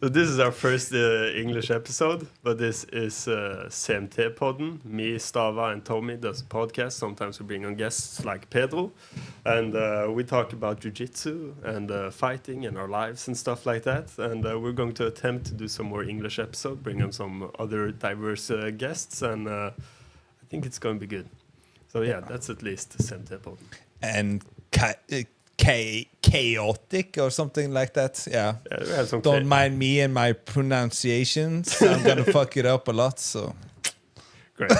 so this is our first English episode, but this is CMT Podden. Me, Stava, and Tommy does a podcast. Sometimes we bring on guests like Pedro, and we talk about jiu-jitsu and fighting and our lives and stuff like that. And we're going to attempt to do some more English episode, bring on some other diverse guests, and I think it's going to be good. So yeah, that's at least CMT Podden. And chaotic or something like that. Yeah. Yeah, we have some Don't mind me and my pronunciations. I'm gonna fuck it up a lot. So Great.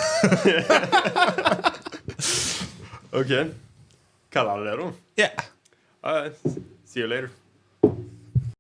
Okay. Kalla det då. yeah. See you later.